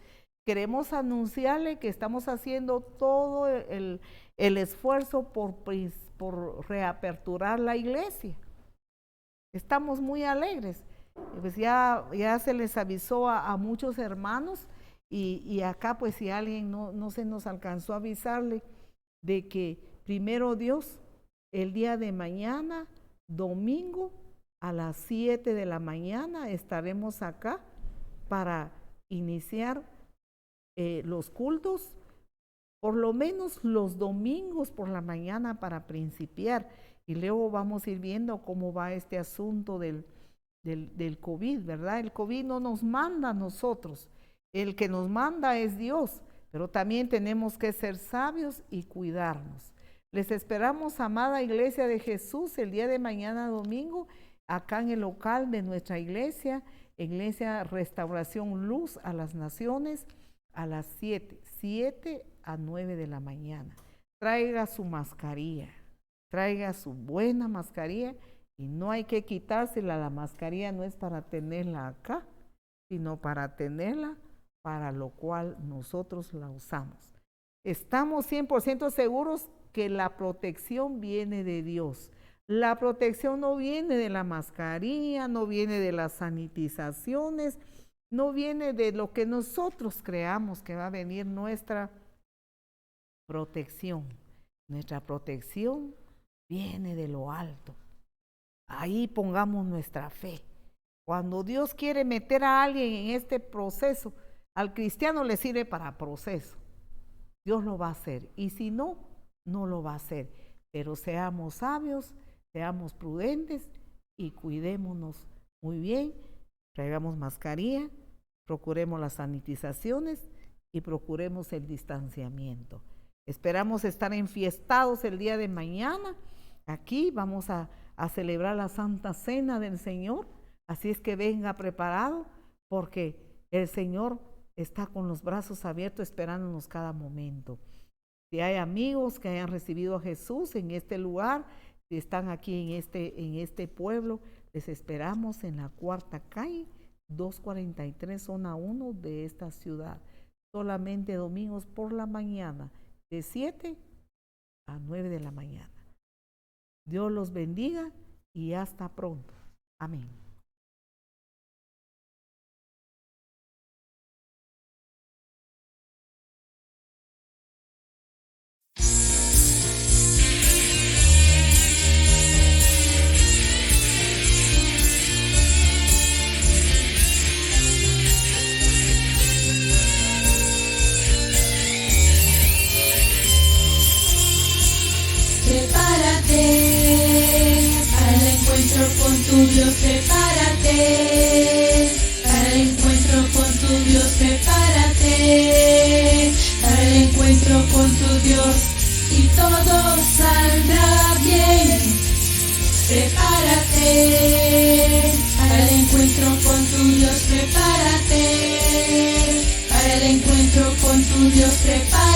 Queremos anunciarle que estamos haciendo todo el esfuerzo por reaperturar la iglesia. Estamos muy alegres. Pues ya se les avisó a muchos hermanos y acá pues si alguien no se nos alcanzó a avisarle de que primero Dios, el día de mañana, domingo, a las 7 de la mañana estaremos acá para iniciar los cultos por lo menos los domingos por la mañana para principiar. Y luego vamos a ir viendo cómo va este asunto del COVID, ¿verdad? El COVID no nos manda a nosotros, el que nos manda es Dios, pero también tenemos que ser sabios y cuidarnos. Les esperamos, amada Iglesia de Jesús, el día de mañana domingo, acá en el local de nuestra iglesia, Iglesia Restauración Luz a las Naciones, a las 7 a 9 de la mañana. Traiga su mascarilla, traiga su buena mascarilla, y no hay que quitársela. La mascarilla no es para tenerla acá, sino para tenerla para lo cual nosotros la usamos. Estamos 100% seguros que la protección viene de Dios. La protección no viene de la mascarilla, no viene de las sanitizaciones, no viene de lo que nosotros creamos que va a venir nuestra protección. Nuestra protección viene de lo alto. Ahí pongamos nuestra fe. Cuando Dios quiere meter a alguien en este proceso, al cristiano le sirve para proceso. Dios lo va a hacer. Y si no, no lo va a hacer. Pero seamos sabios, seamos prudentes y cuidémonos muy bien. Traigamos mascarilla, procuremos las sanitizaciones y procuremos el distanciamiento. Esperamos estar enfiestados el día de mañana. Aquí vamos a celebrar la Santa Cena del Señor. Así es que venga preparado, porque el Señor está con los brazos abiertos esperándonos cada momento. Si hay amigos que hayan recibido a Jesús en este lugar, si están aquí en este pueblo, les esperamos en la 4ª calle, 243, zona 1 de esta ciudad. Solamente domingos por la mañana, de 7 a 9 de la mañana. Dios los bendiga y hasta pronto. Amén. Para el encuentro con tu Dios, prepárate. Para el encuentro con tu Dios, prepárate. Para el encuentro con tu Dios, y todo saldrá bien. Prepárate. Para el encuentro con tu Dios, prepárate. Para el encuentro con tu Dios, prepárate.